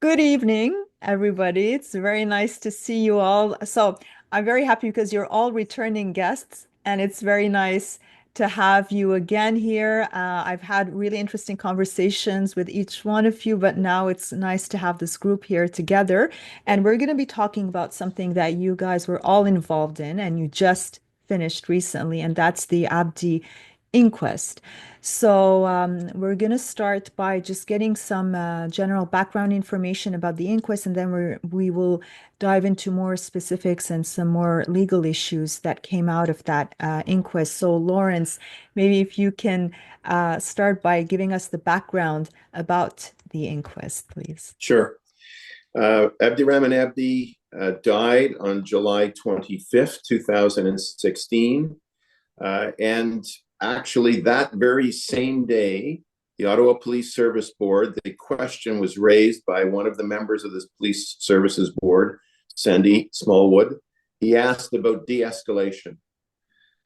Good evening, everybody. It's very nice to see you all. So, I'm very happy because you're all returning guests, and it's very nice to have you again here. I've had really interesting conversations with each one of you, but now it's nice to have this group here together. And we're going to be talking about something that you guys were all involved in, and you just finished recently, and that's the Abdi inquest. So, we're going to start by just getting some general background information about the inquest, and then we will dive into more specifics and some more legal issues that came out of that inquest. So, Lawrence, maybe if you can start by giving us the background about the inquest, please. Sure. Abdirahman Abdi died on July 25th, 2016. And actually, that very same day, the Ottawa Police Service Board, the question was raised by one of the members of the Police Services Board, Sandy Smallwood. He asked about de-escalation.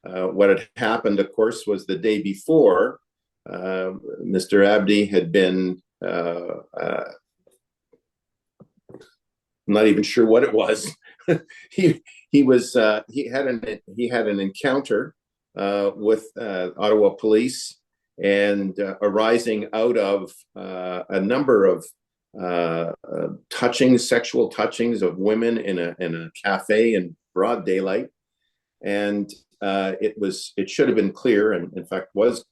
What had happened, of course, was the day before, Mr. Abdi had been I'm not even sure what it was. He had an encounter with Ottawa Police, and arising out of a number of sexual touchings of women in a cafe in broad daylight, and it should have been clear, and in fact was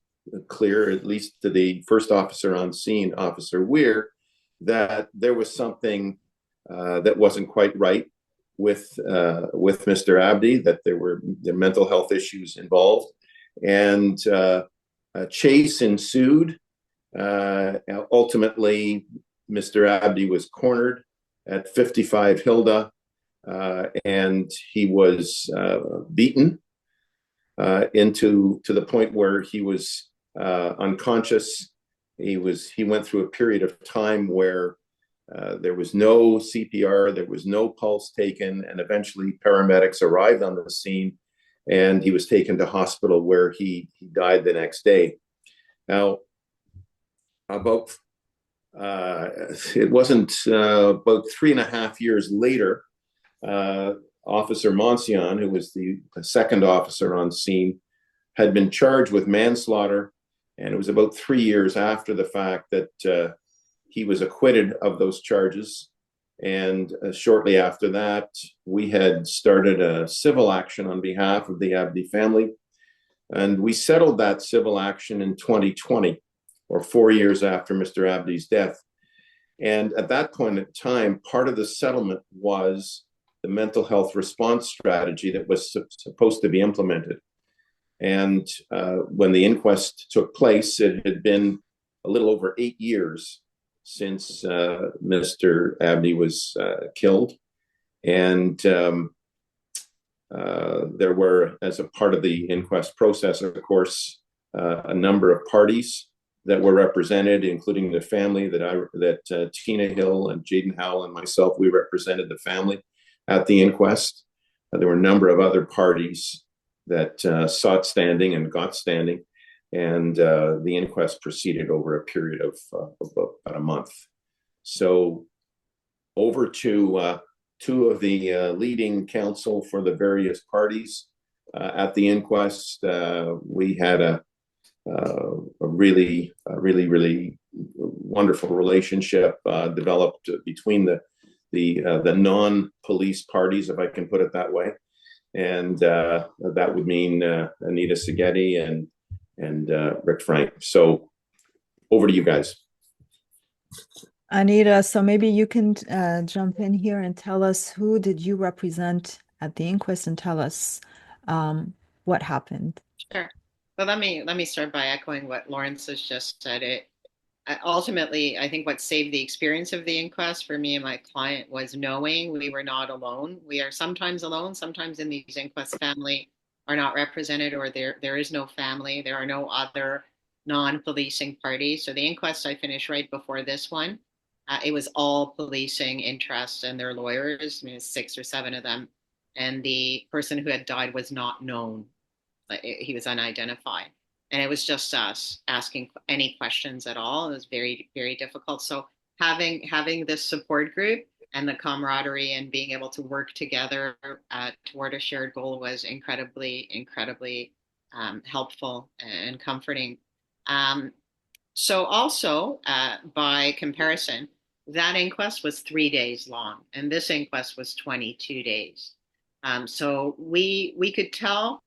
clear, at least to the first officer on scene, Officer Weir, that there was something that wasn't quite right with Mr. Abdi, that there were the mental health issues involved, and a chase ensued. Ultimately, Mr. Abdi was cornered at 55 Hilda, and he was beaten to the point where he was unconscious. He went through a period of time where there was no CPR, there was no pulse taken, and eventually paramedics arrived on the scene, and he was taken to hospital where he died the next day. Now, it wasn't about 3.5 years later, Officer Monsian, who was the second officer on scene, had been charged with manslaughter, and it was about 3 years after the fact that he was acquitted of those charges. And shortly after that, we had started a civil action on behalf of the Abdi family. And we settled that civil action in 2020, or 4 years after Mr. Abdi's death. And at that point in time, part of the settlement was the mental health response strategy that was supposed to be implemented. And when the inquest took place, it had been a little over 8 years since Mr. Abdi was killed. And there were, as a part of the inquest process, of course, a number of parties that were represented, including the family that Tina Hill and Jaden Howell and myself, we represented the family at the inquest. There were a number of other parties that sought standing and got standing. And the inquest proceeded over a period of about a month. So over to two of the leading counsel for the various parties at the inquest. We had a really wonderful relationship developed between the non-police parties, if I can put it that way. And that would mean Anita Szigeti and Rick Frank. So over to you guys. Anita, so maybe you can jump in here and tell us, who did you represent at the inquest, and tell us what happened. Sure. Well, let me start by echoing what Lawrence has just said. Ultimately, I think what saved the experience of the inquest for me and my client was knowing we were not alone. We are sometimes alone. Sometimes in these inquests, family are not represented, or there is no family. There are no other non-policing parties. So the inquest I finished right before this one. It was all policing interests and their lawyers. I mean, 6 or 7 of them. And the person who had died was not known. He was unidentified. And it was just us asking any questions at all. It was very, very difficult. So having this support group and the camaraderie and being able to work together toward a shared goal was incredibly helpful and comforting. So also, by comparison, that inquest was 3 days long, and this inquest was 22 days. So we could tell.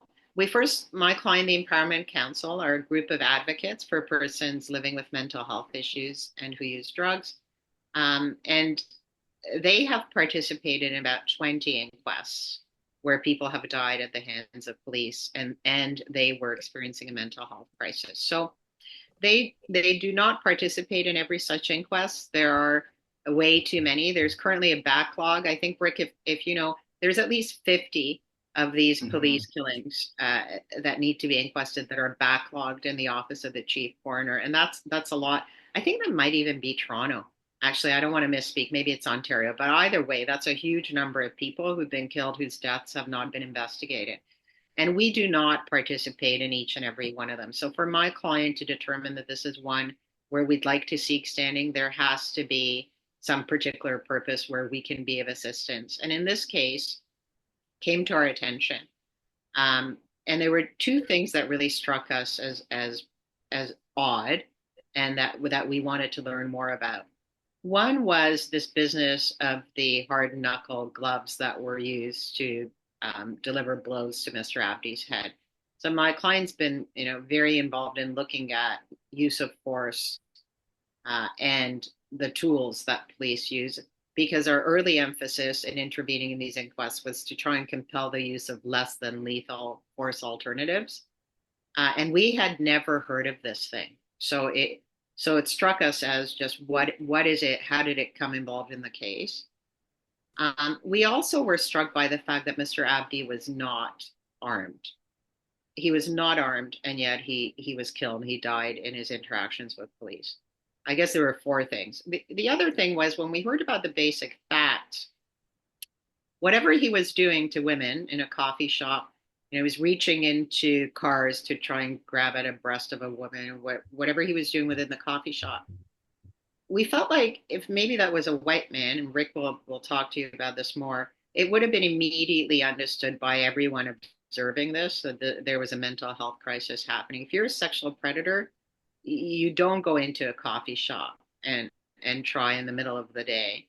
My client, the Empowerment Council, are a group of advocates for persons living with mental health issues and who use drugs. And they have participated in about 20 inquests where people have died at the hands of police and they were experiencing a mental health crisis. So they do not participate in every such inquest. There are way too many. There's currently a backlog. I think, Rick, if you know, there's at least 50 of these police killings that need to be inquested that are backlogged in the office of the chief coroner, and that's a lot. I think that might even be Toronto. Actually, I don't want to misspeak. Maybe it's Ontario, but either way, that's a huge number of people who've been killed whose deaths have not been investigated. And we do not participate in each and every one of them. So for my client to determine that this is one where we'd like to seek standing, there has to be some particular purpose where we can be of assistance. And in this case, came to our attention. And there were two things that really struck us as odd and that we wanted to learn more about. One was this business of the hard knuckle gloves that were used to deliver blows to Mr. Abdi's head. So my client's been, very involved in looking at use of force and the tools that police use, because our early emphasis in intervening in these inquests was to try and compel the use of less than lethal force alternatives. And we had never heard of this thing. So it struck us as just what is it? How did it come involved in the case? We also were struck by the fact that Mr. Abdi was not armed. He was not armed, and yet he was killed. He died in his interactions with police. I guess there were four things. The other thing was when we heard about the basic facts, whatever he was doing to women in a coffee shop, he was reaching into cars to try and grab at a breast of a woman, whatever he was doing within the coffee shop. We felt like if maybe that was a white man, and Rick will talk to you about this more, it would have been immediately understood by everyone observing this that there was a mental health crisis happening. If you're a sexual predator, you don't go into a coffee shop and try in the middle of the day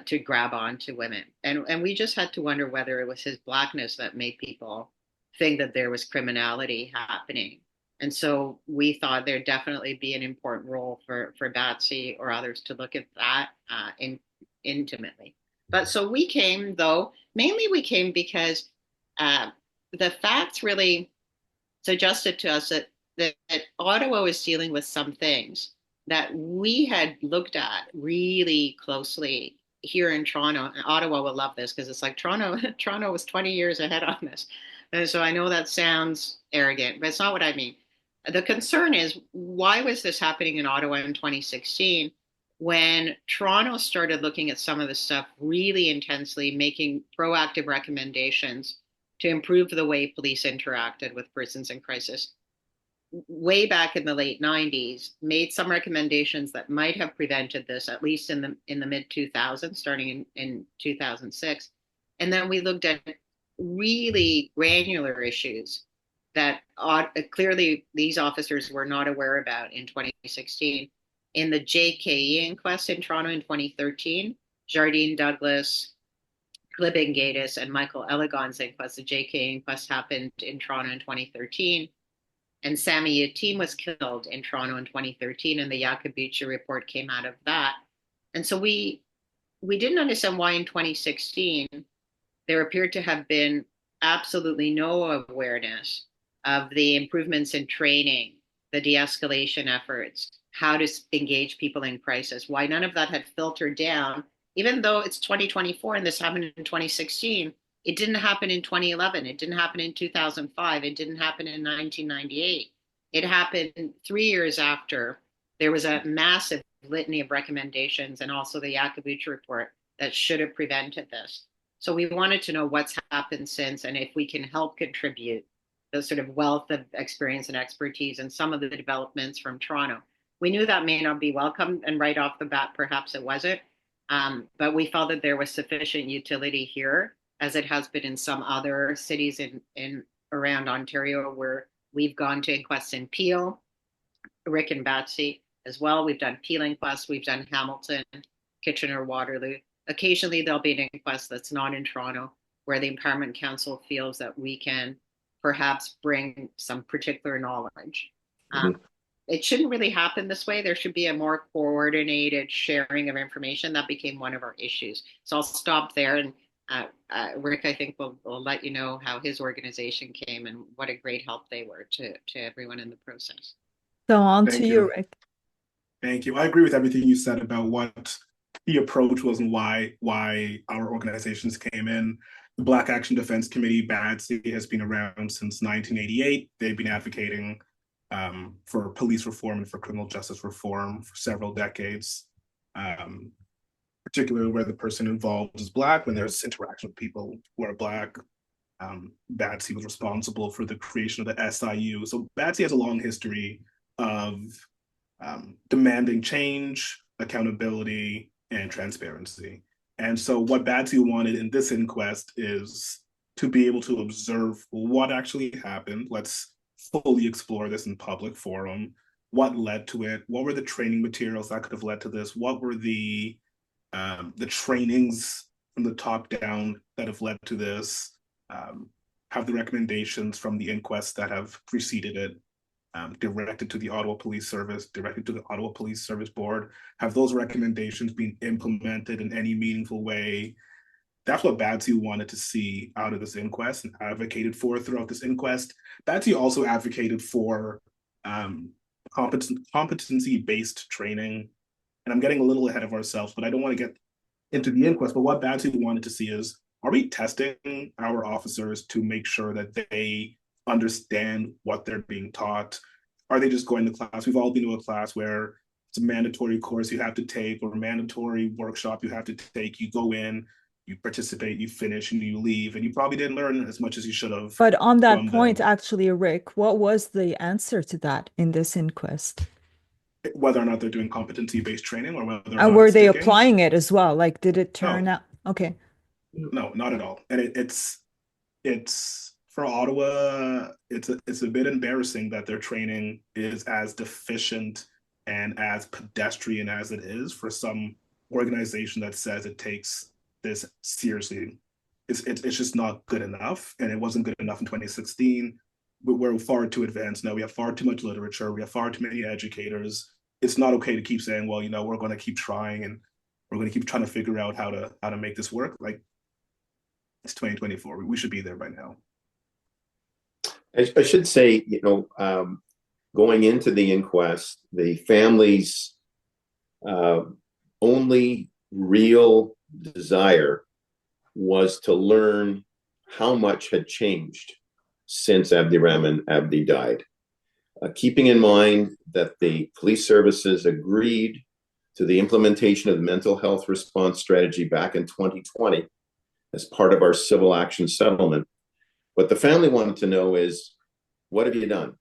to grab onto women. And we just had to wonder whether it was his blackness that made people think that there was criminality happening. And so we thought there'd definitely be an important role for Batsy or others to look at that intimately. But so we came, though, mainly we came because the facts really suggested to us that Ottawa was dealing with some things that we had looked at really closely here in Toronto. And Ottawa will love this because it's like Toronto was 20 years ahead on this. And so I know that sounds arrogant, but it's not what I mean. The concern is, why was this happening in Ottawa in 2016 when Toronto started looking at some of this stuff really intensely, making proactive recommendations to improve the way police interacted with persons in crisis? Way back in the late 90s, made some recommendations that might have prevented this, at least in the mid 2000s, starting in 2006. And then we looked at really granular issues that clearly these officers were not aware about in 2016. In the JKE inquest in Toronto in 2013, Jardine Douglas, Clibbing Gatus, and Michael Elegon's inquest, the JKE inquest happened in Toronto in 2013. And Sammy Yatim was killed in Toronto in 2013, and the Yakabuchi report came out of that. And so we didn't understand why in 2016 there appeared to have been absolutely no awareness of the improvements in training, the de-escalation efforts, how to engage people in crisis, why none of that had filtered down, even though it's 2024 and this happened in 2016. It didn't happen in 2011. It didn't happen in 2005. It didn't happen in 1998. It happened 3 years after there was a massive litany of recommendations and also the Yakabuchi report that should have prevented this. So we wanted to know what's happened since and if we can help contribute the sort of wealth of experience and expertise and some of the developments from Toronto. We knew that may not be welcome, and right off the bat, perhaps it wasn't. But we felt that there was sufficient utility here, as it has been in some other cities in around Ontario, where we've gone to inquests in Peel, Rick and Batsy as well. We've done Peel inquests, we've done Hamilton, Kitchener, Waterloo. Occasionally, there'll be an inquest that's not in Toronto, where the Empowerment Council feels that we can perhaps bring some particular knowledge. Mhm. It shouldn't really happen this way. There should be a more coordinated sharing of information. That became one of our issues. So I'll stop there. And Rick, I think, will let you know how his organization came and what a great help they were to everyone in the process. So on to Thank you, you. Rick. Thank you. I agree with everything you said about what the approach was and why our organizations came in. The Black Action Defense Committee, BADC, has been around since 1988. They've been advocating for police reform and for criminal justice reform for several decades, particularly where the person involved is Black, when there's interaction with people who are Black. BADC was responsible for the creation of the SIU. So BADC has a long history of demanding change, accountability, and transparency. And so what BADC wanted in this inquest is to be able to observe what actually happened. Let's fully explore this in public forum. What led to it? What were the training materials that could have led to this? What were the trainings from the top down that have led to this? Have the recommendations from the inquests that have preceded it directed to the Ottawa Police Service, directed to the Ottawa Police Service Board? Have those recommendations been implemented in any meaningful way? That's what BADC wanted to see out of this inquest and advocated for throughout this inquest. BADC also advocated for competency-based training. And I'm getting a little ahead of ourselves, but I don't want to get into the inquest. But what BADC wanted to see is, are we testing our officers to make sure that they understand what they're being taught? Are they just going to class? We've all been to a class where it's a mandatory course you have to take or a mandatory workshop you have to take. You go in, you participate, you finish, and you leave, and you probably didn't learn as much as you should have. But on that point, actually, Rick, what was the answer to that in this inquest? Whether or not they're doing competency-based training or whether or And not were it's they sticking. applying it as well? Like, did it turn out? Okay. No, not at all. And it's for Ottawa, it's a bit embarrassing that their training is as deficient and as pedestrian as it is for some organization that says it takes this seriously. It's just not good enough, and it wasn't good enough in 2016. We're far too advanced now. We have far too much literature. We have far too many educators. It's not okay to keep saying, well, we're going to keep trying and we're going to keep trying to figure out how to make this work. Like, it's 2024. We should be there by now. I should say, going into the inquest, the family's only real desire was to learn how much had changed since Abdirahman Abdi died. Keeping in mind that the police services agreed to the implementation of the mental health response strategy back in 2020 as part of our civil action settlement. What the family wanted to know is, what have you done?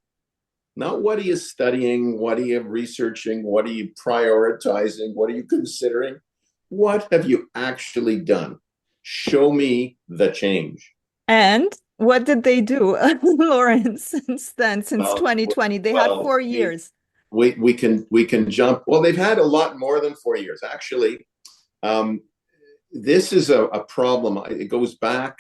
Not what are you studying, what are you researching, what are you prioritizing, what are you considering? What have you actually done? Show me the change. And what did they do, Lawrence, since then, since 2020? They had 4 years. We can jump. Well, they've had a lot more than 4 years. Actually, this is a problem. It goes back.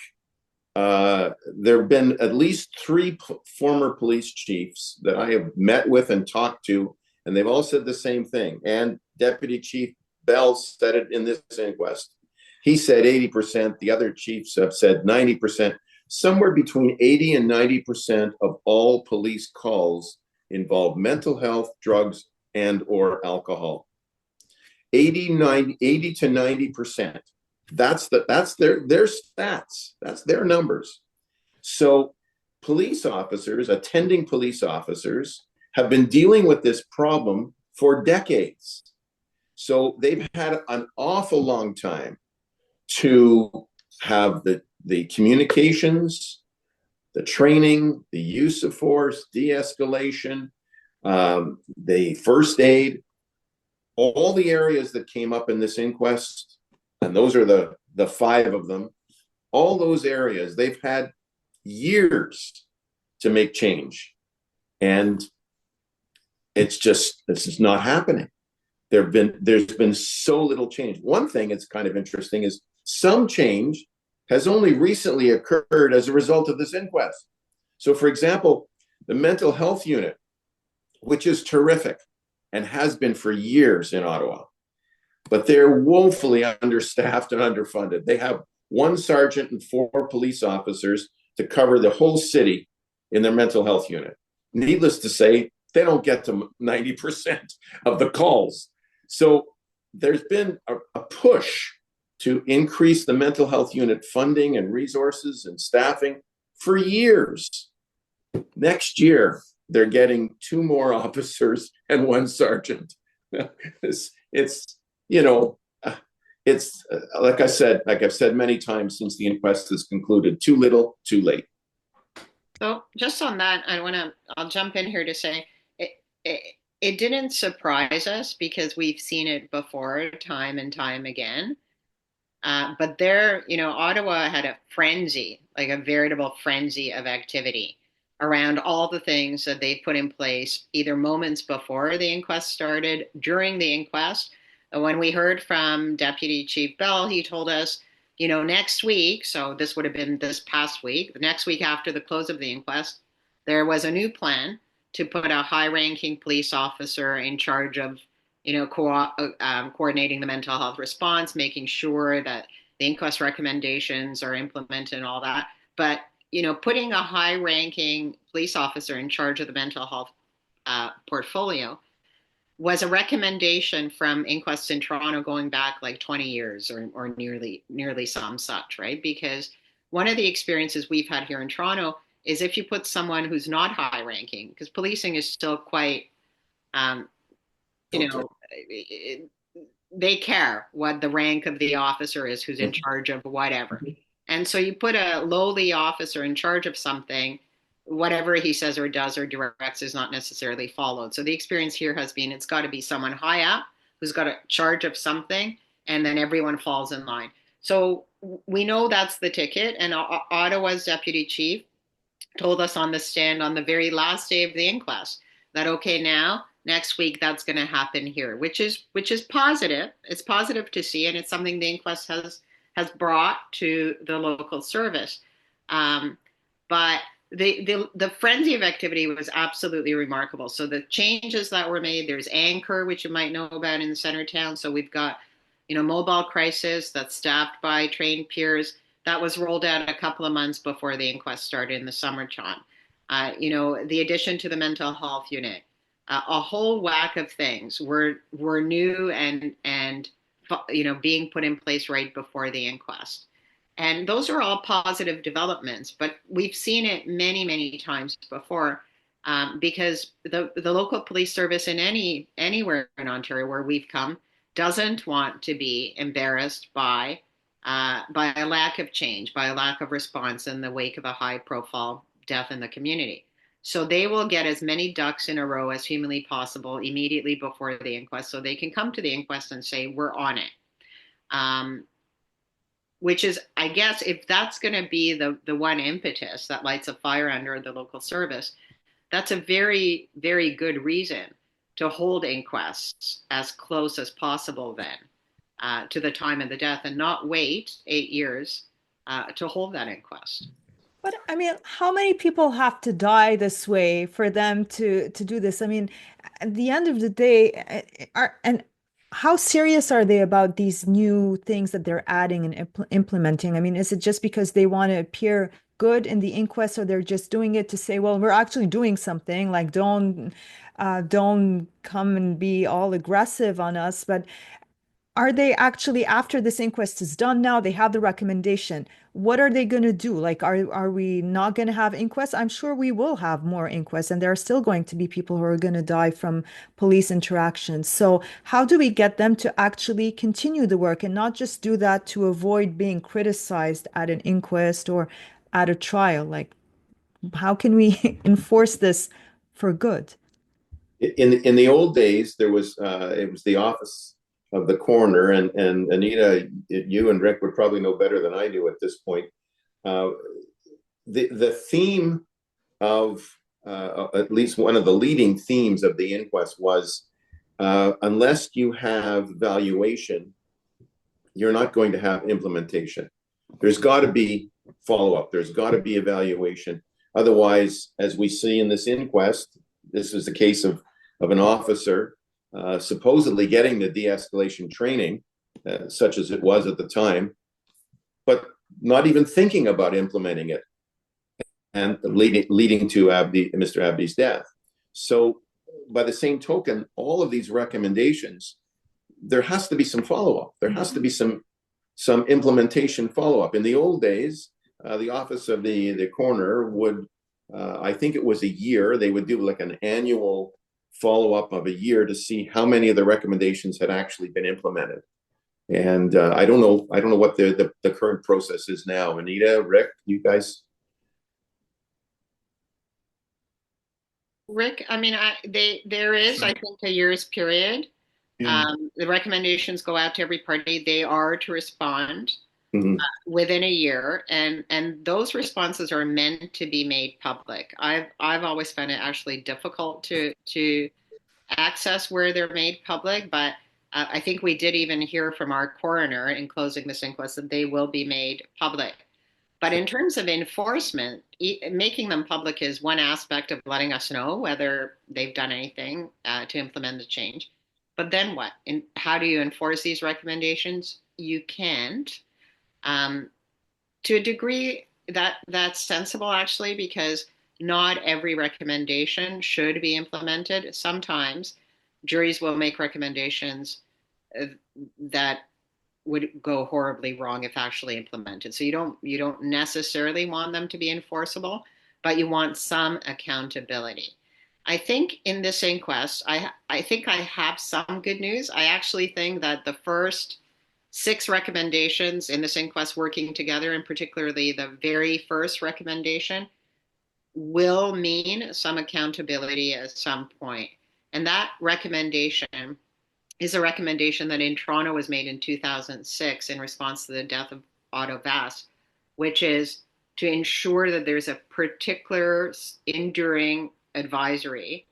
There have been at least 3 former police chiefs that I have met with and talked to, and they've all said the same thing. And Deputy Chief Bell said it in this inquest. He said 80%. The other chiefs have said 90%. Somewhere between 80 and 90% of all police calls involve mental health, drugs, and or alcohol. 80 to 90%. That's their stats. That's their numbers. So attending police officers have been dealing with this problem for decades. So they've had an awful long time to have the communications, the training, the use of force, de-escalation, the first aid, all the areas that came up in this inquest, and those are the five of them, all those areas, they've had years to make change. And it's just, this is not happening. There's been so little change. One thing that's kind of interesting is some change has only recently occurred as a result of this inquest. So, for example, the mental health unit, which is terrific and has been for years in Ottawa, but they're woefully understaffed and underfunded. They have one sergeant and four police officers to cover the whole city in their mental health unit. Needless to say, they don't get to 90% of the calls. So there's been a push to increase the mental health unit funding and resources and staffing for years. Next year, they're getting two more officers and one sergeant. It's like I said, like I've said many times since the inquest has concluded, too little, too late. So just on that, I'll jump in here to say it didn't surprise us because we've seen it before time and time again. But Ottawa had a frenzy, like a veritable frenzy of activity around all the things that they put in place, either moments before the inquest started, during the inquest. When we heard from Deputy Chief Bell, he told us, next week, so this would have been this past week, the next week after the close of the inquest, there was a new plan to put a high-ranking police officer in charge of, coordinating the mental health response, making sure that the inquest recommendations are implemented and all that. But, putting a high-ranking police officer in charge of the mental health portfolio was a recommendation from inquests in Toronto going back like 20 years or nearly some such, right? Because one of the experiences we've had here in Toronto is if you put someone who's not high ranking, because policing is still quite, they care what the rank of the officer is who's in charge of whatever. And so you put a lowly officer in charge of something, whatever he says or does or directs is not necessarily followed. So the experience here has been it's got to be someone high up who's got a charge of something, and then everyone falls in line. So we know that's the ticket. And Ottawa's deputy chief told us on the stand on the very last day of the inquest that, okay, now next week that's going to happen here, which is positive. It's positive to see, and it's something the inquest has brought to the local service. But the frenzy of activity was absolutely remarkable. So the changes that were made, there's Anchor, which you might know about in the center town. So we've got, mobile crisis that's staffed by trained peers. That was rolled out a couple of months before the inquest started in the summertime. The addition to the mental health unit, a whole whack of things were new and being put in place right before the inquest. And those are all positive developments, but we've seen it many, many times before because the local police service in anywhere in Ontario where we've come doesn't want to be embarrassed by a lack of change, by a lack of response in the wake of a high-profile death in the community. So they will get as many ducks in a row as humanly possible immediately before the inquest so they can come to the inquest and say, we're on it. Which is, I guess, if that's going to be the one impetus that lights a fire under the local service, that's a very, very good reason to hold inquests as close as possible then to the time of the death and not wait 8 years to hold that inquest. But I mean, how many people have to die this way for them to do this? I mean, at the end of the day, and how serious are they about these new things that they're adding and implementing? I mean, is it just because they want to appear good in the inquest, or they're just doing it to say, well, we're actually doing something, like don't come and be all aggressive on us. But are they actually, after this inquest is done now, they have the recommendation. What are they going to do? Like, are we not going to have inquests? I'm sure we will have more inquests, and there are still going to be people who are going to die from police interactions. So how do we get them to actually continue the work and not just do that to avoid being criticized at an inquest or at a trial? Like, how can we enforce this for good? In the old days, there was it was the office of the coroner, and Anita, you and Rick would probably know better than I do at this point. Uh, the theme of at least one of the leading themes of the inquest was unless you have valuation, you're not going to have implementation. There's got to be follow-up. There's got to be evaluation. Otherwise, as we see in this inquest, this is the case of an officer supposedly getting the de-escalation training, such as it was at the time, but not even thinking about implementing it, and leading to Mr. Abdi's death. So by the same token, all of these recommendations, there has to be some follow-up. There has to be some implementation follow-up. In the old days, the office of the coroner would, I think it was a year, they would do like an annual follow-up of a year to see how many of the recommendations had actually been implemented. And I don't know what the current process is now. Anita, Rick, you guys? Rick, I mean, there is, I think, a year's period. Yeah. The recommendations go out to every party. They are to respond Mhm. within a year, and those responses are meant to be made public. I've always found it actually difficult to access where they're made public, but I think we did even hear from our coroner in closing this inquest that they will be made public. But in terms of enforcement, making them public is one aspect of letting us know whether they've done anything to implement the change. But then what? And how do you enforce these recommendations? You can't. To a degree, that's sensible actually, because not every recommendation should be implemented. Sometimes juries will make recommendations that would go horribly wrong if actually implemented. So you don't necessarily want them to be enforceable, but you want some accountability. I think in this inquest, I think I have some good news. I actually think that the first 6 recommendations in this inquest working together, and particularly the very first recommendation, will mean some accountability at some point. And that recommendation is a recommendation that in Toronto was made in 2006 in response to the death of Otto Vass, which is to ensure that there's a particular enduring advisory,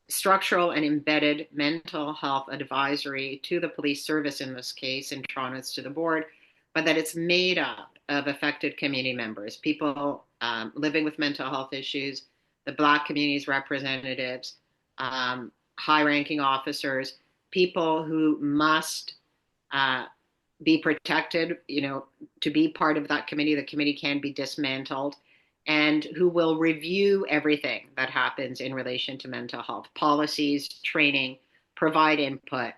structural and embedded mental health advisory to the police service in this case. In Toronto, it's to the board, but that it's made up of affected community members, people living with mental health issues, the Black community's representatives, high-ranking officers, people who must be protected, to be part of that committee. The committee can be dismantled, and who will review everything that happens in relation to mental health policies, training, provide input.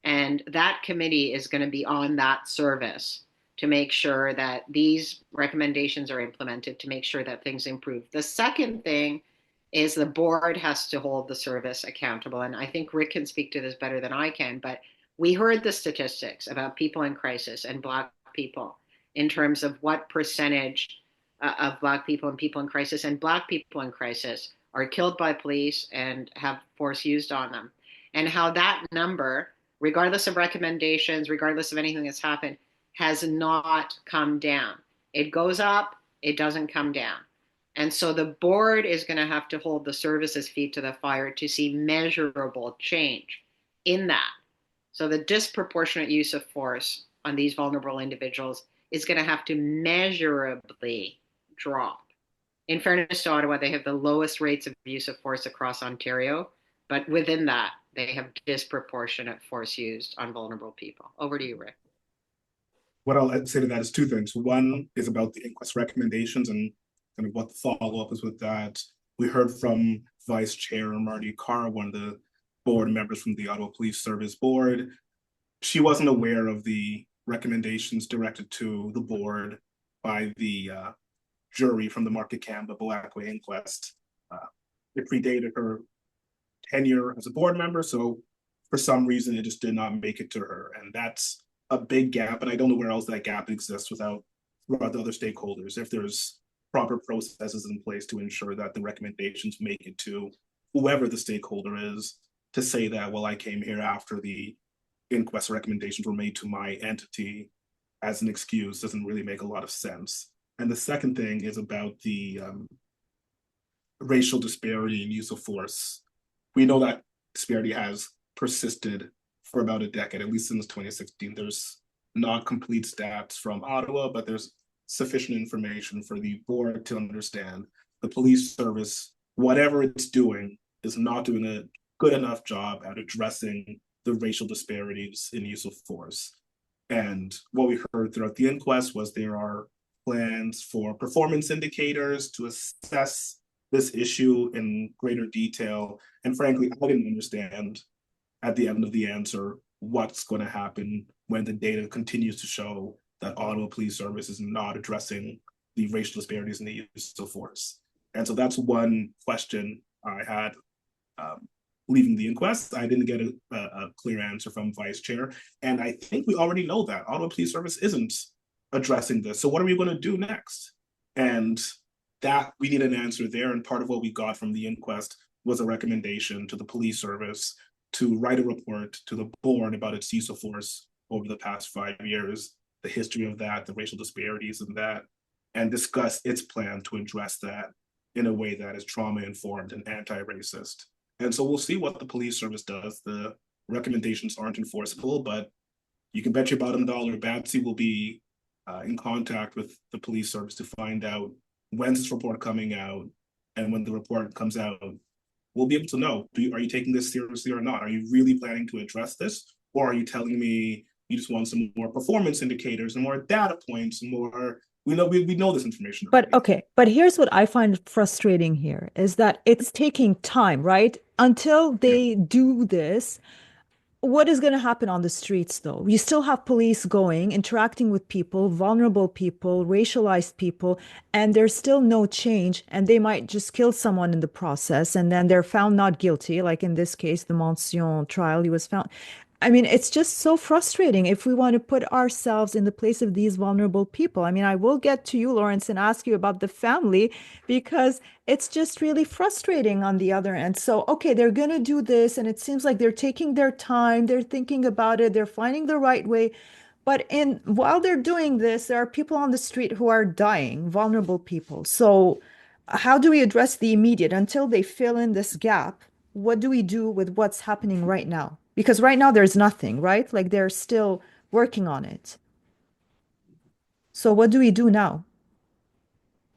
And that committee is going to be on that service to make sure that these recommendations are implemented, to make sure that things improve. The second thing is the board has to hold the service accountable. And I think Rick can speak to this better than I can, but we heard the statistics about people in crisis and Black people in terms of what percentage of Black people and people in crisis and Black people in crisis are killed by police and have force used on them. And how that number, regardless of recommendations, regardless of anything that's happened, has not come down. It goes up, it doesn't come down. And so the board is going to have to hold the services' feet to the fire to see measurable change in that. So the disproportionate use of force on these vulnerable individuals is going to have to measurably drop. In fairness to Ottawa, they have the lowest rates of use of force across Ontario, but within that, they have disproportionate force used on vulnerable people. Over to you, Rick. What I'll say to that is 2 things. One is about the inquest recommendations and kind of what the follow-up is with that. We heard from Vice Chair Marty Carr, one of the board members from the Ottawa Police Service board. She wasn't aware of the recommendations directed to the board by the jury from the Market Canada Blackaway inquest. It predated her tenure as a board member, so for some reason it just did not make it to her, and that's a big gap, and I don't know where else that gap exists throughout the other stakeholders. If there's proper processes in place to ensure that the recommendations make it to whoever the stakeholder is to say that, well, I came here after the inquest recommendations were made to my entity as an excuse doesn't really make a lot of sense. And the second thing is about the racial disparity in use of force. We know that disparity has persisted for about a decade, at least since 2016. There's not complete stats from Ottawa, but there's sufficient information for the board to understand the police service, whatever it's doing, is not doing a good enough job at addressing the racial disparities in use of force. And what we heard throughout the inquest was there are plans for performance indicators to assess this issue in greater detail. And frankly, I didn't understand at the end of the answer what's going to happen when the data continues to show that Ottawa Police Service is not addressing the racial disparities in the use of force. And so that's one question I had leaving the inquest. I didn't get a clear answer from Vice Chair. And I think we already know that Ottawa Police Service isn't addressing this. So what are we going to do next? And that we need an answer there. And part of what we got from the inquest was a recommendation to the police service to write a report to the board about its use of force over the past 5 years, the history of that, the racial disparities in that, and discuss its plan to address that in a way that is trauma-informed and anti-racist. And so we'll see what the police service does. The recommendations aren't enforceable, but you can bet your bottom dollar Batsy will be in contact with the police service to find out when's this report coming out, and when the report comes out, we'll be able to know, are you taking this seriously or not? Are you really planning to address this? Or are you telling me you just want some more performance indicators and more data points and more, we know this information already. But okay, but here's what I find frustrating here is that it's taking time, right? Until they do this, what is going to happen on the streets, though? You still have police going, interacting with people, vulnerable people, racialized people, and there's still no change. And they might just kill someone in the process, and then they're found not guilty. Like in this case, the Mention trial, he was found. I mean, it's just so frustrating if we want to put ourselves in the place of these vulnerable people. I mean, I will get to you, Lawrence, and ask you about the family because it's just really frustrating on the other end. So, okay, they're going to do this, and it seems like they're taking their time, they're thinking about it, they're finding the right way. But while they're doing this, there are people on the street who are dying, vulnerable people. So, how do we address the immediate until they fill in this gap? What do we do with what's happening right now? Because right now there's nothing, right? Like they're still working on it. So what do we do now?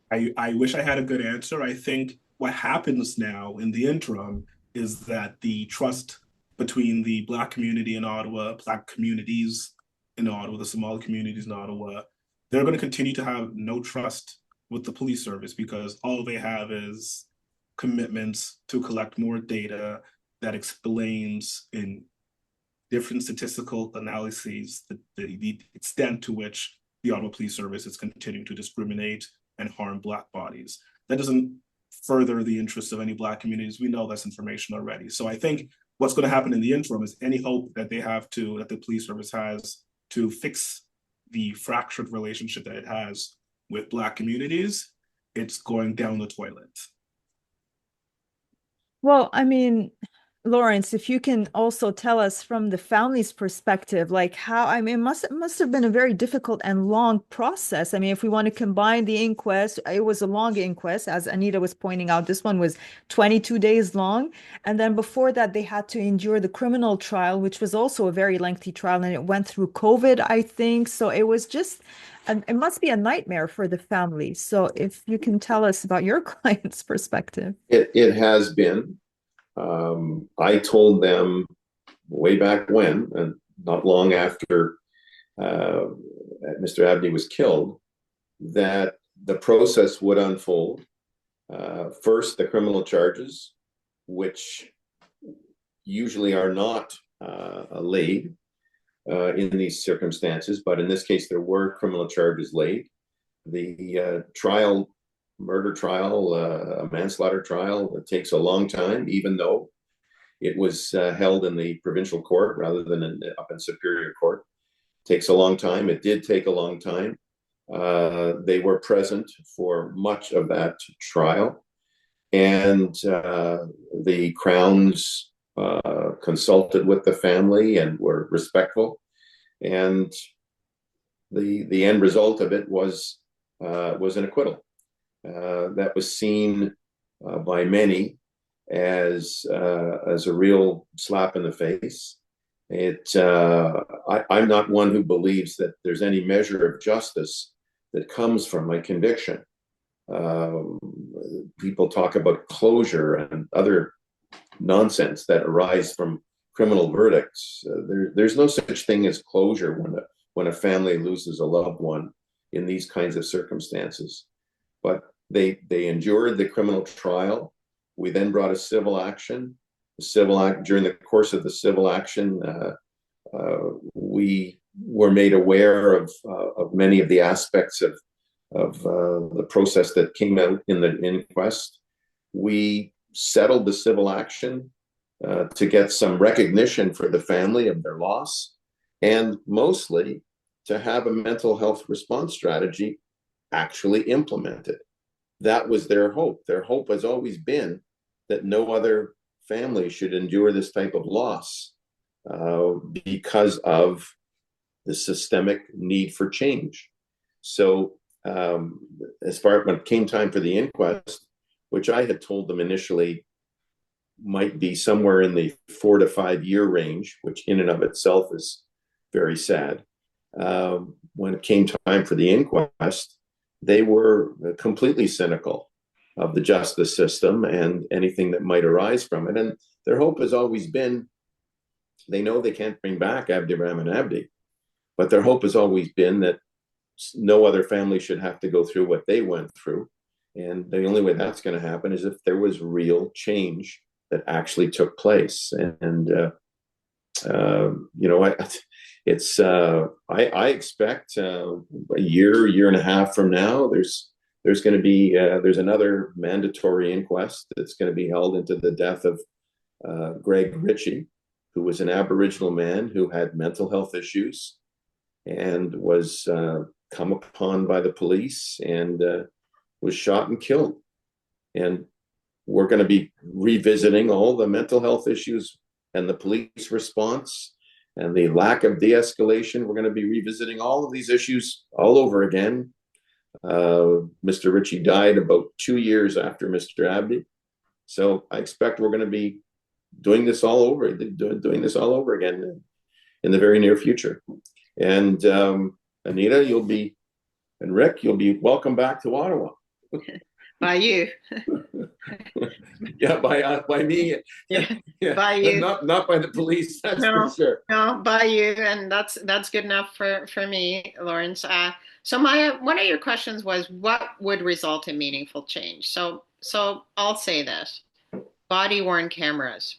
I wish I had a good answer. I think what happens now in the interim is that the trust between the Black community in Ottawa, Black communities in Ottawa, the Somali communities in Ottawa, they're going to continue to have no trust with the police service because all they have is commitments to collect more data that explains in different statistical analyses the extent to which the Ottawa Police Service is continuing to discriminate and harm Black bodies. That doesn't further the interests of any Black communities. We know this information already. So I think what's going to happen in the interim is any hope that that the police service has to fix the fractured relationship that it has with Black communities, it's going down the toilet. Well, I mean, Lawrence, if you can also tell us from the family's perspective, like how, I mean, it must have been a very difficult and long process. I mean, if we want to combine the inquest, it was a long inquest, as Anita was pointing out. This one was 22 days long. And then before that, they had to endure the criminal trial, which was also a very lengthy trial, and it went through COVID, I think. So it was just, it must be a nightmare for the family. So if you can tell us about your client's perspective. It has been. I told them way back when, and not long after Mr. Abdi was killed, that the process would unfold. First, the criminal charges, which usually are not laid in these circumstances, but in this case, there were criminal charges laid. The murder trial, a manslaughter trial, it takes a long time, even though it was held in the provincial court rather than up in Superior Court. It takes a long time. It did take a long time. They were present for much of that trial. And the Crowns consulted with the family and were respectful. And the end result of it was an acquittal that was seen by many as a real slap in the face. I'm not one who believes that there's any measure of justice that comes from a conviction. People talk about closure and other nonsense that arise from criminal verdicts. There's no such thing as closure when a family loses a loved one in these kinds of circumstances. But they endured the criminal trial. We then brought a civil action. During the course of the civil action, we were made aware of many of the aspects of the process that came out in the inquest. We settled the civil action to get some recognition for the family of their loss, and mostly to have a mental health response strategy actually implemented. That was their hope. Their hope has always been that no other family should endure this type of loss because of the systemic need for change. So as far as when it came time for the inquest, which I had told them initially might be somewhere in the 4 to 5 year range, which in and of itself is very sad. When it came time for the inquest, they were completely cynical of the justice system and anything that might arise from it. And their hope has always been, they know they can't bring back Abdirahman Abdi, but their hope has always been that no other family should have to go through what they went through. And the only way that's going to happen is if there was real change that actually took place. And I expect a year and a half from now, there's going to be there's another mandatory inquest that's going to be held into the death of Greg Ritchie, who was an Aboriginal man who had mental health issues and was come upon by the police and was shot and killed. And we're going to be revisiting all the mental health issues and the police response and the lack of de-escalation. We're going to be revisiting all of these issues all over again. Mr. Ritchie died about 2 years after Mr. Abdi. So I expect we're going to be doing this all over again in the very near future. And Anita, and Rick, you'll be welcome back to Ottawa. By you. Yeah, by me. Yeah, yeah. by you. Not by the police, that's for sure. No, by you, and that's good enough for me, Lawrence. So one of your questions was, what would result in meaningful change? So I'll say this: body-worn cameras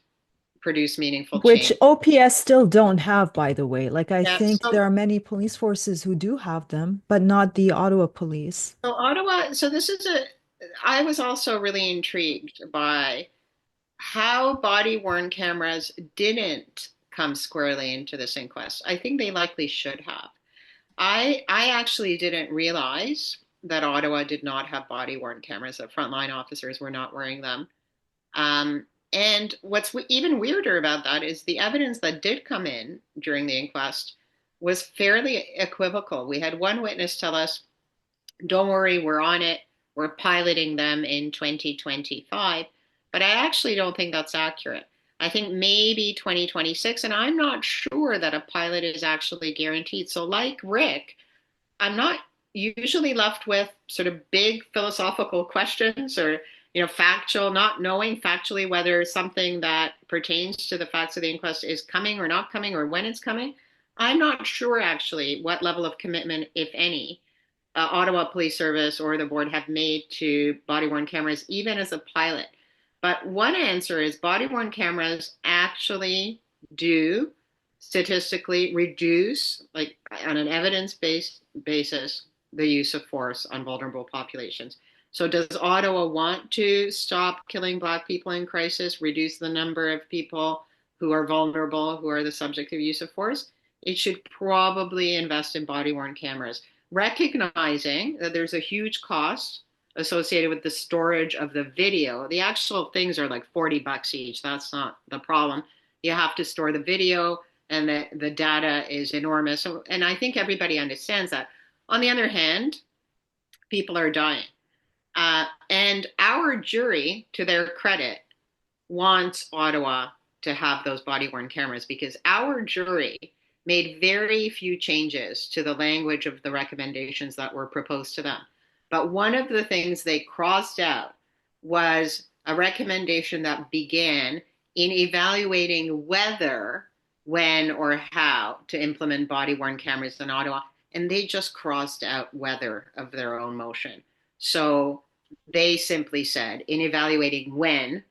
produce meaningful Which change. OPS still don't have, by the way. Like, I Yeah, think there are many police forces who do have them, but not the Ottawa police. So Ottawa, I was also really intrigued by how body-worn cameras didn't come squarely into this inquest. I think they likely should have. I actually didn't realize that Ottawa did not have body-worn cameras, that frontline officers were not wearing them. And what's even weirder about that is the evidence that did come in during the inquest was fairly equivocal. We had one witness tell us, don't worry, we're on it. We're piloting them in 2025. But I actually don't think that's accurate. I think maybe 2026, and I'm not sure that a pilot is actually guaranteed. So like Rick, I'm not usually left with sort of big philosophical questions or factual, not knowing factually whether something that pertains to the facts of the inquest is coming or not coming or when it's coming. I'm not sure actually what level of commitment, if any, Ottawa Police Service or the board have made to body-worn cameras, even as a pilot. But one answer is body-worn cameras actually do statistically reduce, like on an evidence-based basis, the use of force on vulnerable populations. So does Ottawa want to stop killing Black people in crisis, reduce the number of people who are vulnerable, who are the subject of use of force? It should probably invest in body-worn cameras, recognizing that there's a huge cost associated with the storage of the video. The actual things are like $40 each. That's not the problem. You have to store the video, and the data is enormous. So, and I think everybody understands that. On the other hand, people are dying. And our jury, to their credit, wants Ottawa to have those body-worn cameras, because our jury made very few changes to the language of the recommendations that were proposed to them. But one of the things they crossed out was a recommendation that began in evaluating whether, when, or how to implement body-worn cameras in Ottawa. And they just crossed out whether of their own motion. So they simply said, in evaluating when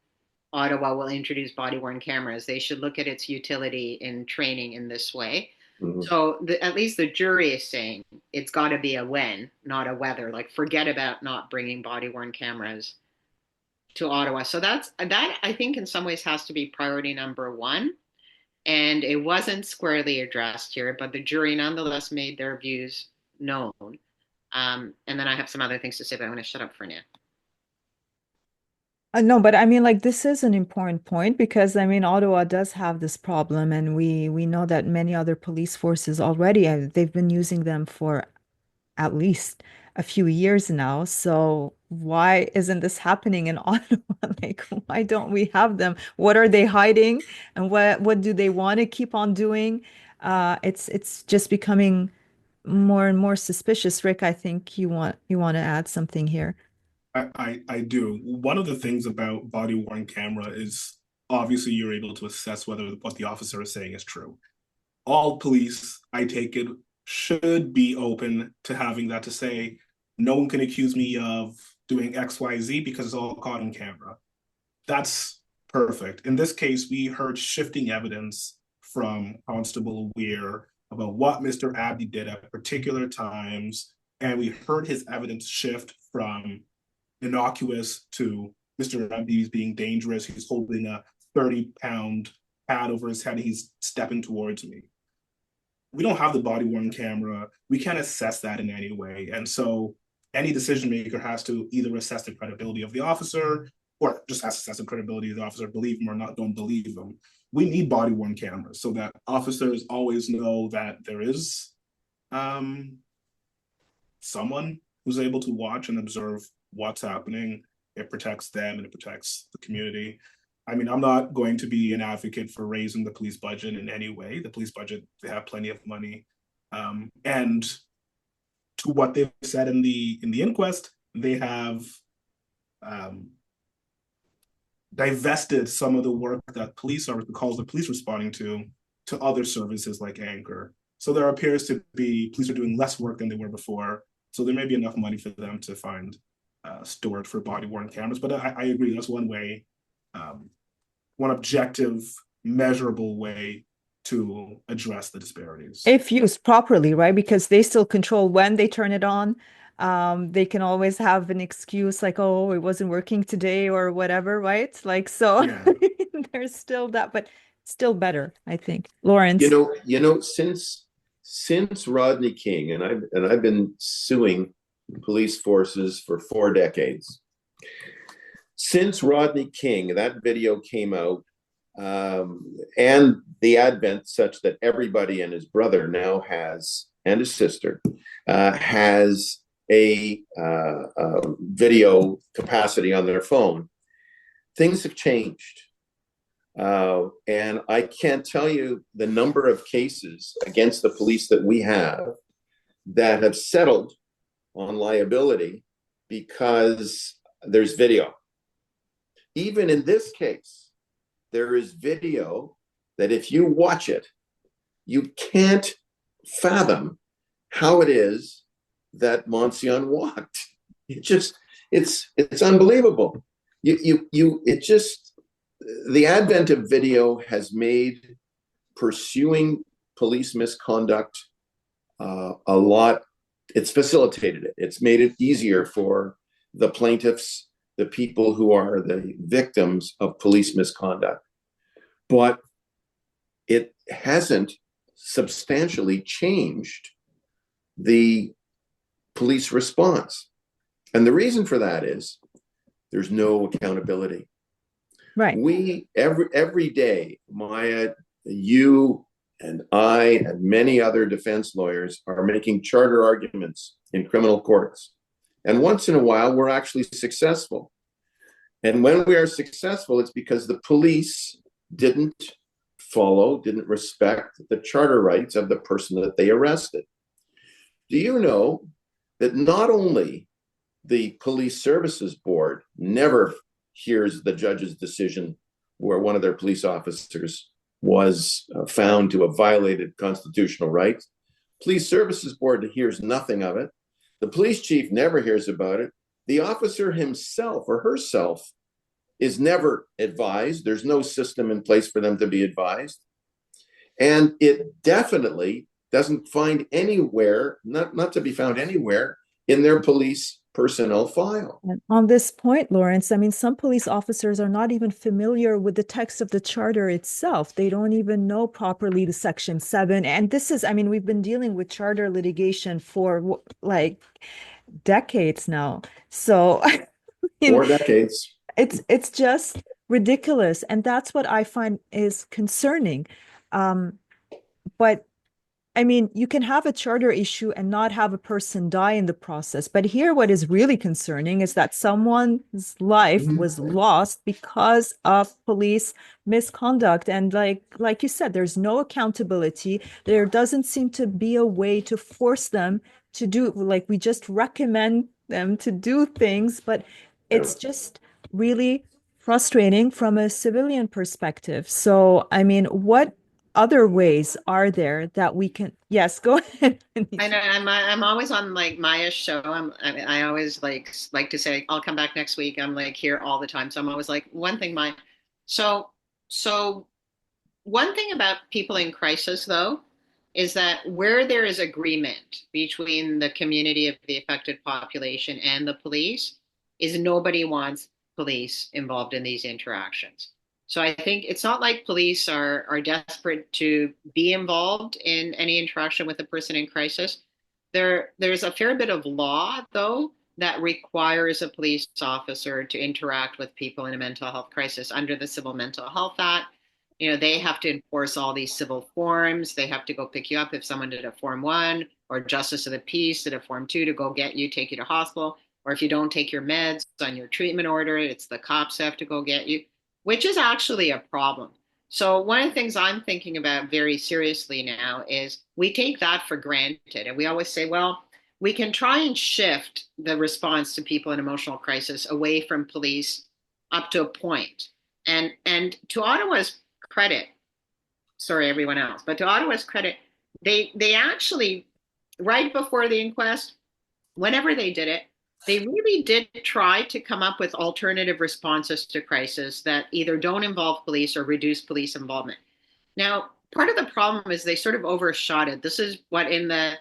Ottawa will introduce body-worn cameras, they should look at its utility in training in this way. Mm-hmm. So at least the jury is saying it's got to be a when, not a whether. Like, forget about not bringing body-worn cameras to Ottawa. So that I think in some ways has to be priority number one. And it wasn't squarely addressed here, but the jury nonetheless made their views known. And then I have some other things to say, but I'm going to shut up for now. No, but I mean, like, this is an important point, because I mean, Ottawa does have this problem, and we know that many other police forces already they've been using them for at least a few years now. So why isn't this happening in Ottawa? Like, why don't we have them? What are they hiding, and what do they want to keep on doing? It's just becoming more and more suspicious. Rick, I think you want to add something here. I do. One of the things about body-worn camera is obviously you're able to assess whether what the officer is saying is true. All police, I take it, should be open to having that, to say, no one can accuse me of doing XYZ because it's all caught on camera. That's perfect. In this case, we heard shifting evidence from Constable Weir about what Mr. Abdi did at particular times, and we heard his evidence shift from innocuous to Mr. Abdi's being dangerous. He's holding a 30-pound pad over his head. He's stepping towards me. We don't have the body-worn camera. We can't assess that in any way. And so any decision maker has to either assess the credibility of the officer, or just has to assess the credibility of the officer, believe him or not, don't believe him. We need body-worn cameras so that officers always know that there is someone who's able to watch and observe what's happening. It protects them and it protects the community. I mean, I'm not going to be an advocate for raising the police budget in any way. The police budget, they have plenty of money. And to what they've said in the inquest, they have divested some of the work that police are, the calls that police responding to other services like Anchor. So there appears to be, police are doing less work than they were before. So there may be enough money for them to find storage for body-worn cameras. But I agree, that's one way, one objective, measurable way to address the disparities. If used properly, right? Because they still control when they turn it on. They can always have an excuse like, oh, it wasn't working today or whatever, right? Like, so yeah. There's still that, but still better, I think. Lawrence. You know, since Rodney King, and I've been suing police forces for 4 decades. Since Rodney King, that video came out, and the advent such that everybody and his brother now has, and his sister, has a video capacity on their phone, things have changed. And I can't tell you the number of cases against the police that we have that have settled on liability because there's video. Even in this case, there is video that if you watch it, you can't fathom how it is that Monsian walked. It's unbelievable. The advent of video has made pursuing police misconduct a lot. It's facilitated it. It's made it easier for the plaintiffs, the people who are the victims of police misconduct. But it hasn't substantially changed the police response. And the reason for that is there's no accountability. Right. We every day, Maya, you and I and many other defense lawyers are making charter arguments in criminal courts. And once in a while, we're actually successful. And when we are successful, it's because the police didn't respect the charter rights of the person that they arrested. Do you know that not only the Police Services Board never hears the judge's decision where one of their police officers was found to have violated constitutional rights? Police Services Board hears nothing of it. The police chief never hears about it. The officer himself or herself is never advised. There's no system in place for them to be advised. And it definitely doesn't find anywhere, not to be found anywhere in their police personnel file. And on this point, Lawrence, I mean, some police officers are not even familiar with the text of the charter itself. They don't even know properly the Section 7. And this is, I mean, we've been dealing with charter litigation for like decades now. So 4 decades. It's just ridiculous. And that's what I find is concerning. But I mean, you can have a charter issue and not have a person die in the process. But here, what is really concerning is that someone's life was lost because of police misconduct. And like you said, there's no accountability. There doesn't seem to be a way to force them to do, like we just recommend them to do things, but it's just really frustrating from a civilian perspective. So, I mean, what other ways are there that we can? Yes, go ahead. I know I'm always on like Maya's show. I always like to say I'll come back next week. I'm like here all the time, so I'm always like one thing, Maya. So one thing about people in crisis though is that where there is agreement between the community of the affected population and the police is nobody wants police involved in these interactions. So I think it's not like police are desperate to be involved in any interaction with a person in crisis. There's a fair bit of law, though, that requires a police officer to interact with people in a mental health crisis under the Civil Mental Health Act. You know, they have to enforce all these civil forms. They have to go pick you up if someone did a Form 1 or Justice of the Peace did a Form 2 to go get you, take you to hospital. Or if you don't take your meds on your treatment order, it's the cops who have to go get you, which is actually a problem. So one of the things I'm thinking about very seriously now is we take that for granted. And we always say, well, we can try and shift the response to people in emotional crisis away from police up to a point. And to Ottawa's credit, sorry, everyone else, but to Ottawa's credit, they actually, right before the inquest, whenever they did it, they really did try to come up with alternative responses to crisis that either don't involve police or reduce police involvement. Now, part of the problem is they sort of overshot it. This is what in the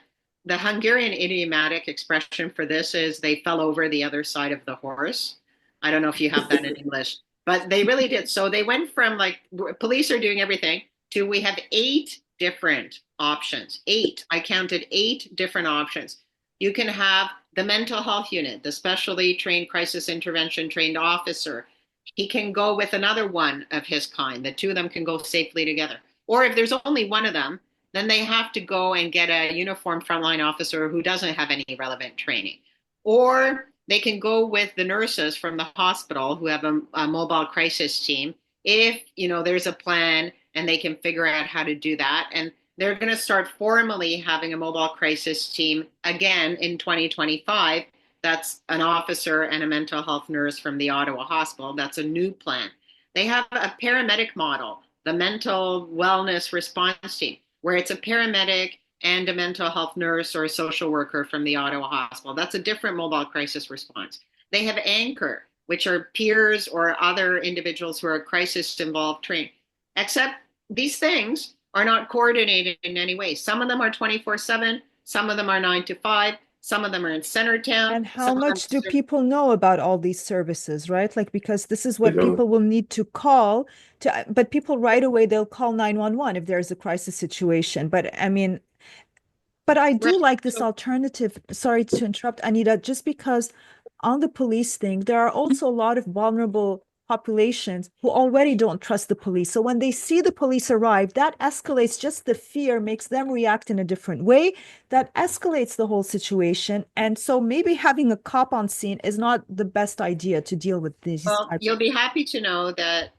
Hungarian idiomatic expression for this is they fell over the other side of the horse. I don't know if you have that in English, but they really did. So they went from like police are doing everything to we have 8 different options. 8. I counted 8 different options. You can have the mental health unit, the specially trained crisis intervention trained officer. He can go with another one of his kind. The two of them can go safely together. Or if there's only one of them, then they have to go and get a uniformed frontline officer who doesn't have any relevant training. Or they can go with the nurses from the hospital who have a mobile crisis team if, you know, there's a plan and they can figure out how to do that. And they're going to start formally having a mobile crisis team again in 2025. That's an officer and a mental health nurse from the Ottawa Hospital. That's a new plan. They have a paramedic model, the mental wellness response team, where it's a paramedic and a mental health nurse or a social worker from the Ottawa Hospital. That's a different mobile crisis response. They have Anchor, which are peers or other individuals who are crisis involved trained. Except these things are not coordinated in any way. Some of them are 24/7, some of them are 9 to 5, some of them are in Centertown. And how much do people know about all these services, right? Like, because this is what people will need to call to, but people right away, they'll call 911 if there's a crisis situation. But I mean, but I do like this alternative. Sorry to interrupt, Anita, just because on the police thing, there are also a lot of vulnerable populations who already don't trust the police. So when they see the police arrive, that escalates just the fear, makes them react in a different way. That escalates the whole situation. And so maybe having a cop on scene is not the best idea to deal with these Well, types. you'll be happy to know that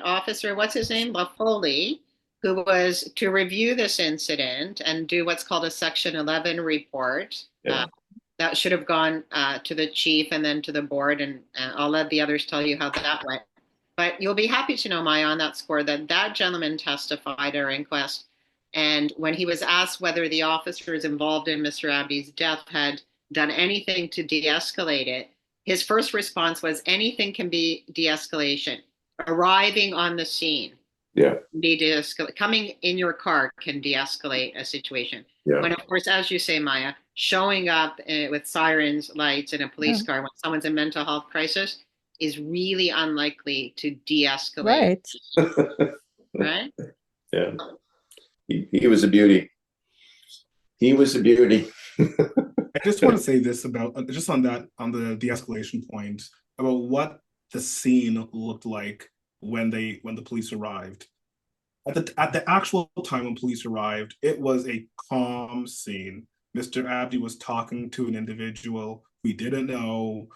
officer, what's his name, Laffoley, who was to review this incident and do what's called a Section 11 report. Yeah. That should have gone to the chief and then to the board, and I'll let the others tell you how that went. But you'll be happy to know, Maya, on that score, that that gentleman testified at our inquest. And when he was asked whether the officers involved in Mr. Abdi's death had done anything to de-escalate it, his first response was anything can be de-escalation. Arriving on the scene, Yeah. de-escalate. Coming in your car can de-escalate a situation. Yeah. When, of course, as you say, Maya, showing up with sirens, lights, in a police car when someone's in mental health crisis is really unlikely to de-escalate. Right. Right? Yeah. He was a beauty. He was a beauty. I just want to say this about just on the de-escalation point about what the scene looked like when the police arrived. At the actual time when police arrived, it was a calm scene. Mr. Abdi was talking to an individual we didn't know.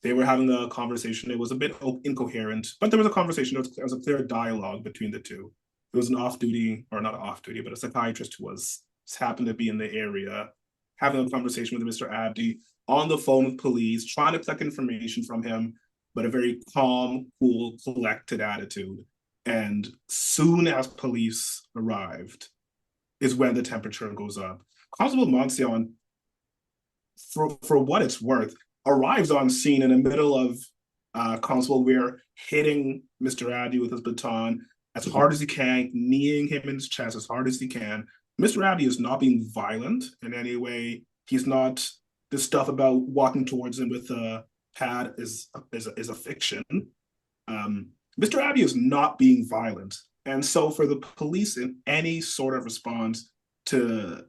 They were having a conversation. It was a bit incoherent, but there was a conversation. There was a clear dialogue between the two. There was an off-duty, or not off-duty, but a psychiatrist who happened to be in the area, having a conversation with Mr. Abdi on the phone with police, trying to collect information from him, but a very calm, cool, collected attitude. And soon as police arrived is when the temperature goes up. Constable Monsian, for what it's worth, arrives on scene in the middle of Constable Weir hitting Mr. Abdi with his baton as hard as he can, kneeing him in his chest as hard as he can. Mr. Abdi is not being violent in any way. He's not, this stuff about walking towards him with a pad is a fiction. Mr. Abdi is not being violent. And so for the police in any sort of response to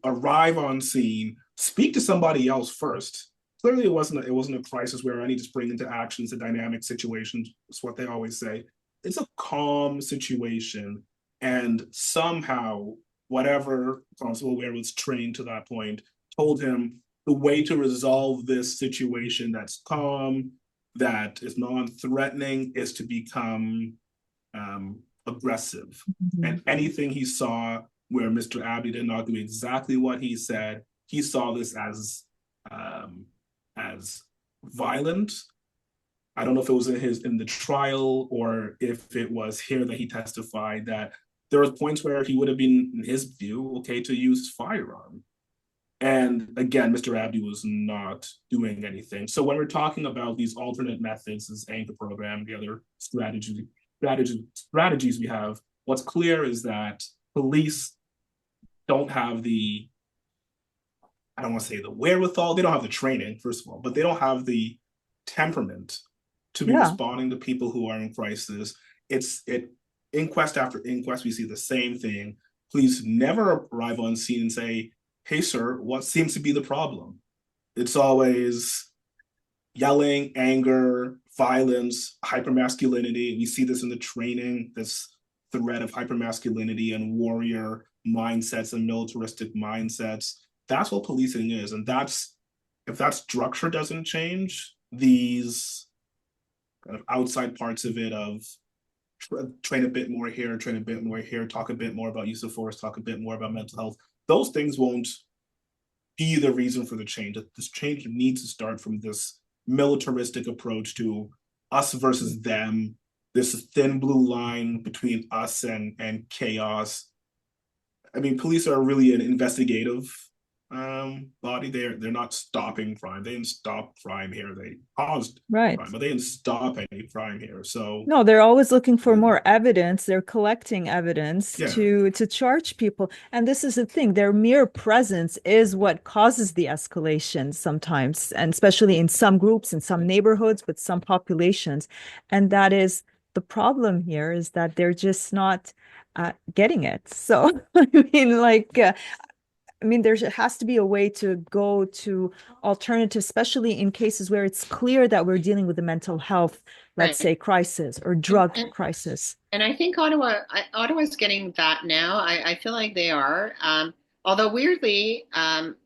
arrive on scene, speak to somebody else first. Clearly it wasn't a crisis where I need to spring into action. It's a dynamic situation. It's what they always say. It's a calm situation. And somehow, whatever Constable Weir was trained to that point, told him the way to resolve this situation that's calm, that is non-threatening, is to become aggressive. Mm-hmm. And anything he saw where Mr. Abdi did not do exactly what he said, he saw this as violent. I don't know if it was in the trial or if it was here that he testified that there were points where he would have been, in his view, okay to use his firearm. And again, Mr. Abdi was not doing anything. So when we're talking about these alternate methods, this anchor program, the other strategies we have, what's clear is that police don't have the, I don't want to say the wherewithal, they don't have the training, first of all, but they don't have the temperament to be responding to people who are in crisis. Inquest after inquest, we see the same thing. Police never arrive on scene and say, hey, sir, what seems to be the problem? It's always yelling, anger, violence, hypermasculinity. We see this in the training, this threat of hypermasculinity and warrior mindsets and militaristic mindsets. That's what policing is. And if that structure doesn't change, these kind of outside parts of it of train a bit more here, train a bit more here, talk a bit more about use of force, talk a bit more about mental health, those things won't be the reason for the change. This change needs to start from this militaristic approach to us versus them, this thin blue line between us and chaos. I mean, police are really an investigative body. They're not stopping crime. They didn't stop crime here. They caused crime, but they didn't stop any crime here. So no, they're always looking for more evidence. They're collecting evidence to charge people. And this is the thing, their mere presence is what causes the escalation sometimes, and especially in some groups, in some neighborhoods, with some populations. And that is the problem here, is that they're just not getting it. So I mean, like I mean, there has to be a way to go to alternatives, especially in cases where it's clear that we're dealing with a mental health, let's Right. say, crisis or And, drug and, crisis. and I think Ottawa's getting that now. I feel like they are. Although weirdly,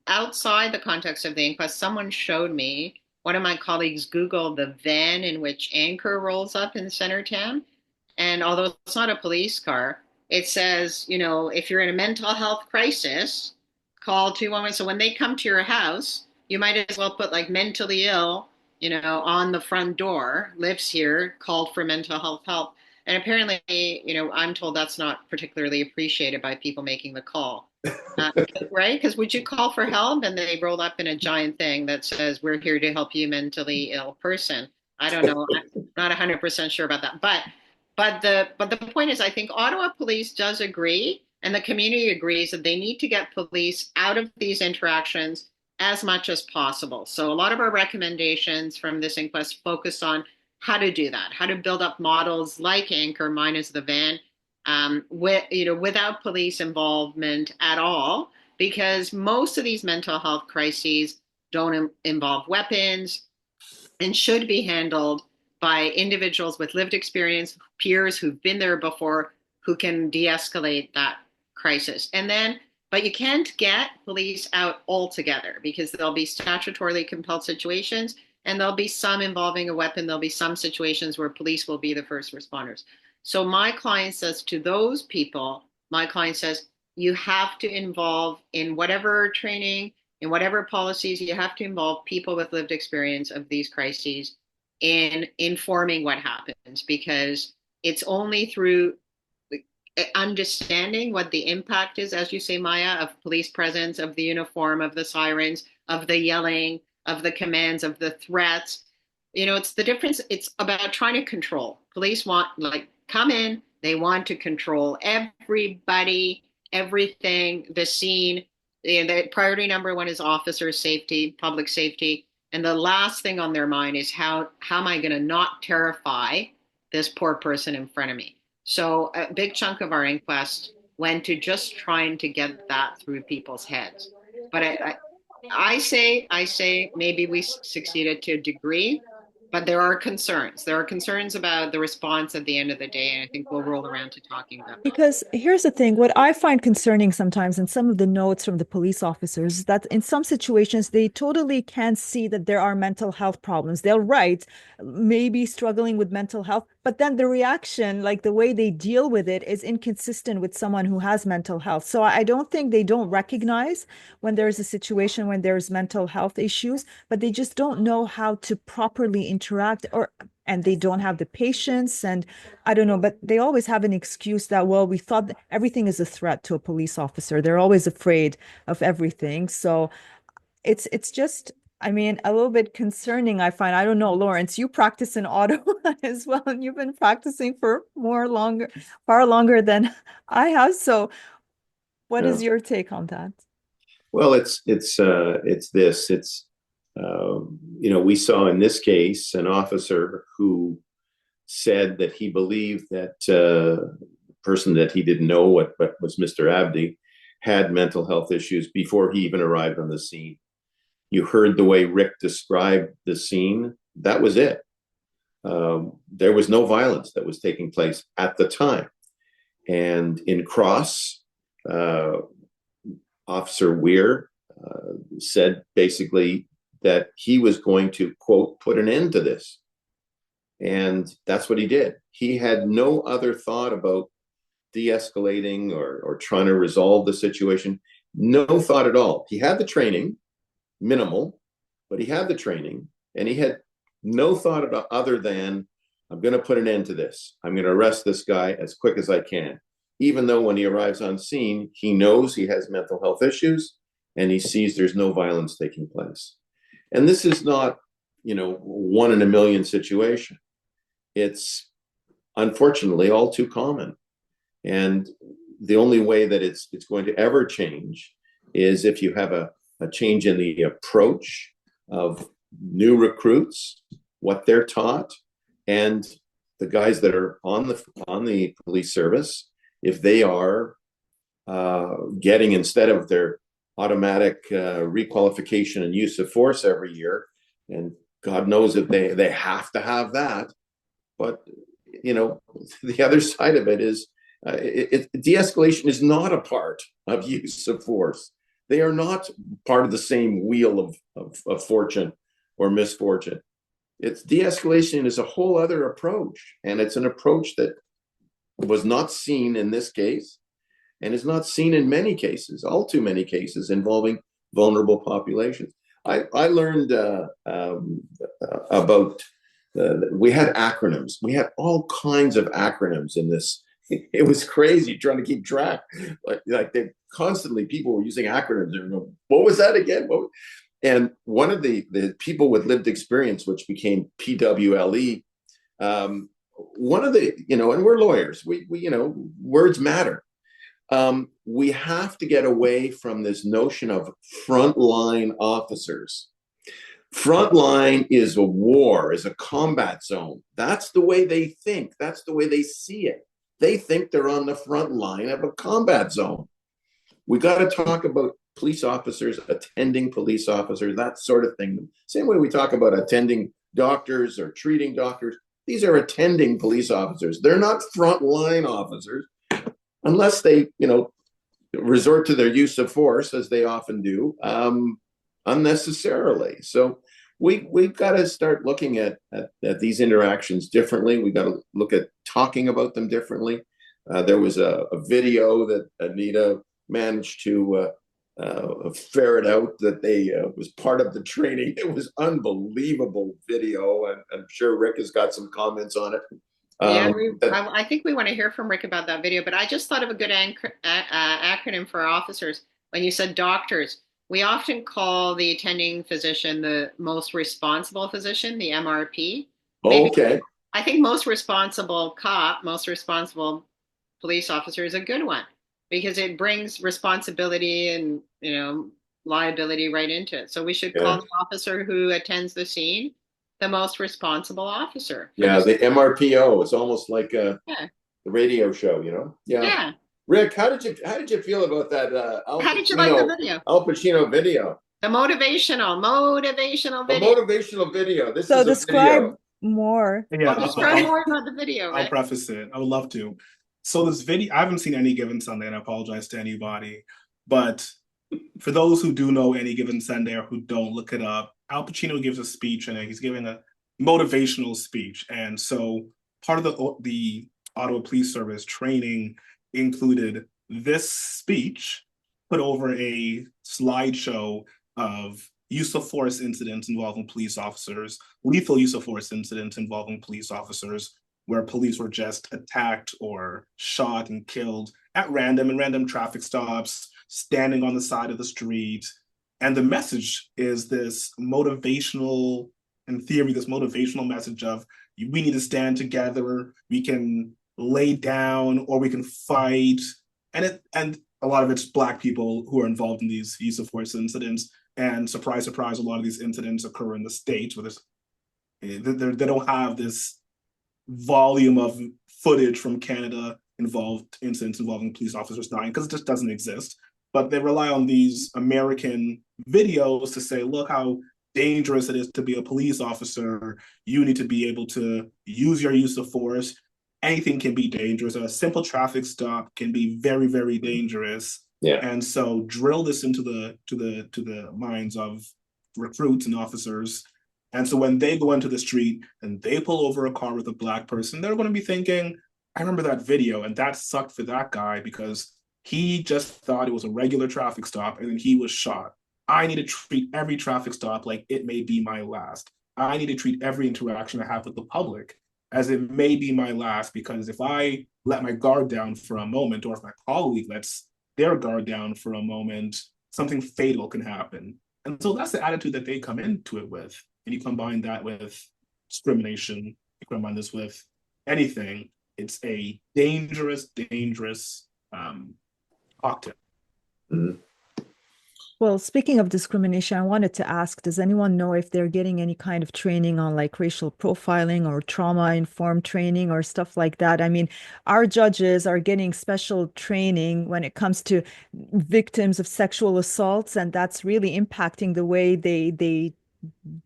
outside the context of the inquest, someone showed me, one of my colleagues Googled the van in which Anchor rolls up in Centertown. And although it's not a police car, it says, if you're in a mental health crisis, call 211. So when they come to your house, you might as well put like mentally ill, on the front door, lives here, called for mental health help. And apparently, I'm told that's not particularly appreciated by people making the call. Uh, right? Because would you call for help and they roll up in a giant thing that says, "We're here to help you, mentally ill person"? I don't know. I'm not 100% sure about that. But the point is, I think Ottawa Police does agree, and the community agrees that they need to get police out of these interactions as much as possible. So a lot of our recommendations from this inquest focus on how to do that, how to build up models like Anchor, minus the van, without police involvement at all, because most of these mental health crises don't involve weapons and should be handled by individuals with lived experience, peers who've been there before, who can de-escalate that crisis. But you can't get police out altogether, because there'll be statutorily compelled situations, and there'll be some involving a weapon. There'll be some situations where police will be the first responders. So my client says to those people, you have to involve, in whatever training, in whatever policies, you have to involve people with lived experience of these crises in informing what happens, because it's only through understanding what the impact is, as you say, Maya, of police presence, of the uniform, of the sirens, of the yelling, of the commands, of the threats. It's the difference. It's about trying to control. Police want, come in, they want to control everybody, everything, the scene. The priority number one is officer safety, public safety. And the last thing on their mind is how am I going to not terrify this poor person in front of me? So a big chunk of our inquest went to just trying to get that through people's heads. But I say maybe we succeeded to a degree, but there are concerns. There are concerns about the response at the end of the day, and I think we'll roll around to talking about that. Because here's the thing, what I find concerning sometimes in some of the notes from the police officers is that in some situations they totally can't see that there are mental health problems. They'll write maybe struggling with mental health, but then the reaction, like the way they deal with it, is inconsistent with someone who has mental health. So I don't think they don't recognize when there's a situation when there's mental health issues, but they just don't know how to properly interact, and they don't have the patience, and I don't know, but they always have an excuse that, well, we thought that everything is a threat to a police officer. They're always afraid of everything. So it's just, I mean, a little bit concerning, I find. I don't know, Lawrence, you practice in Ottawa as well, and you've been practicing for far longer than I have. So what Yeah. is your take on that? Well, it's this. We saw in this case an officer who said that he believed that the person that he didn't know what was Mr. Abdi had mental health issues before he even arrived on the scene. You heard the way Rick described the scene. That was it. There was no violence that was taking place at the time. And in Cross, Officer Weir said basically that he was going to, quote, put an end to this. And that's what he did. He had no other thought about de-escalating or trying to resolve the situation. No thought at all. He had the training, minimal, but he had the training, and he had no thought about other than, I'm going to put an end to this. I'm going to arrest this guy as quick as I can. Even though when he arrives on scene, he knows he has mental health issues and he sees there's no violence taking place. And this is not, 1 in a million situation. It's unfortunately all too common. And the only way that it's going to ever change is if you have a change in the approach of new recruits, what they're taught, and the guys that are on the police service, if they are getting, instead of their automatic requalification and use of force every year, and God knows that they have to have that. But the other side of it is de-escalation is not a part of use of force. They are not part of the same wheel of fortune or misfortune. It's de-escalation is a whole other approach, and it's an approach that was not seen in this case, and is not seen in many cases, all too many cases involving vulnerable populations. I learned about we had acronyms. We had all kinds of acronyms in this. It was crazy trying to keep track. Like they constantly, people were using acronyms. And going, what was that again? And one of the people with lived experience, which became PWLE, one of the, and we're lawyers, we words matter. We have to get away from this notion of frontline officers. Frontline is a war, is a combat zone. That's the way they think. That's the way they see it. They think they're on the front line of a combat zone. We got to talk about police officers, attending police officers, that sort of thing. Same way we talk about attending doctors or treating doctors. These are attending police officers. They're not frontline officers unless they, resort to their use of force, as they often do, unnecessarily. So we've got to start looking at these interactions differently. We've got to look at talking about them differently. There was a video that Anita managed to ferret out that was part of the training. It was unbelievable video, and I'm sure Rick has got some comments on it. I think we want to hear from Rick about that video, but I just thought of a good acronym for officers. When you said doctors, we often call the attending physician the most responsible physician, the MRP. Okay. I think most responsible cop, most responsible police officer is a good one because it brings responsibility and, liability right into it. So we should call the officer who attends the scene the most responsible officer. Yeah, the MRPO. It's almost like the radio show, Yeah. Rick, how did you feel about that? How did you like the video? Al Pacino video. The motivational video. The motivational video. So describe more. Yeah, describe more about the video. I'll preface it. I would love to. So this video, I haven't seen Any Given Sunday, and I apologize to anybody. But for those who do know Any Given Sunday or who don't, look it up. Al Pacino gives a speech, and he's giving a motivational speech. And so part of the Ottawa Police Service training included this speech put over a slideshow of use of force incidents involving police officers, lethal use of force incidents involving police officers, where police were just attacked or shot and killed at random in random traffic stops, standing on the side of the street. And the message is this motivational, in theory, this motivational message of we need to stand together, we can lay down or we can fight. And a lot of it's Black people who are involved in these use of force incidents. And surprise, surprise, a lot of these incidents occur in the States where they don't have this volume of footage from Canada incidents involving police officers dying, because it just doesn't exist. But they rely on these American videos to say, look how dangerous it is to be a police officer. You need to be able to use your use of force. Anything can be dangerous. A simple traffic stop can be very, very dangerous. Yeah. And so drill this into the minds of recruits and officers. And so when they go into the street and they pull over a car with a Black person, they're going to be thinking, I remember that video, and that sucked for that guy because he just thought it was a regular traffic stop and then he was shot. I need to treat every traffic stop like it may be my last. I need to treat every interaction I have with the public as it may be my last, because if I let my guard down for a moment, or if my colleague lets their guard down for a moment, something fatal can happen. And so that's the attitude that they come into it with. And you combine that with discrimination, you combine this with anything, it's a dangerous cocktail. Mm-hmm. Well, speaking of discrimination, I wanted to ask, does anyone know if they're getting any kind of training on like racial profiling or trauma-informed training or stuff like that? I mean, our judges are getting special training when it comes to victims of sexual assaults, and that's really impacting the way they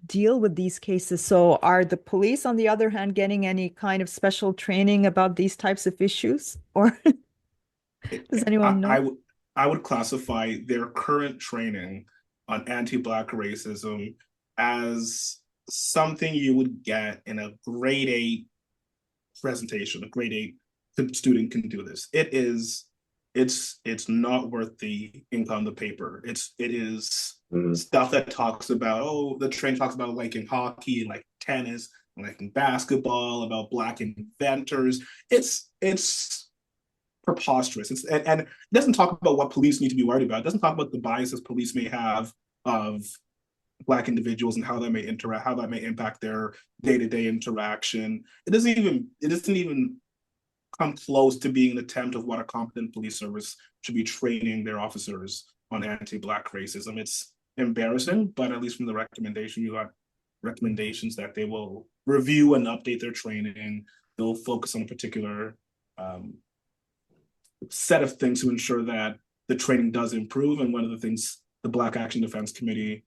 deal with these cases. So are the police, on the other hand, getting any kind of special training about these types of issues? Or does anyone know? I would classify their current training on anti-Black racism as something you would get in a grade 8 presentation. A grade 8 student can do this. It's not worth the ink on the paper. It is stuff that talks about, oh, the train talks about like in hockey and like tennis and like in basketball about Black inventors. It's preposterous. And it doesn't talk about what police need to be worried about. It doesn't talk about the biases police may have of Black individuals and how that may interact, how that may impact their day-to-day interaction. It doesn't even come close to being an attempt of what a competent police service should be training their officers on anti-Black racism. It's embarrassing, but at least from the recommendation, you got recommendations that they will review and update their training. They'll focus on a particular set of things to ensure that the training does improve. And one of the things the Black Action Defense Committee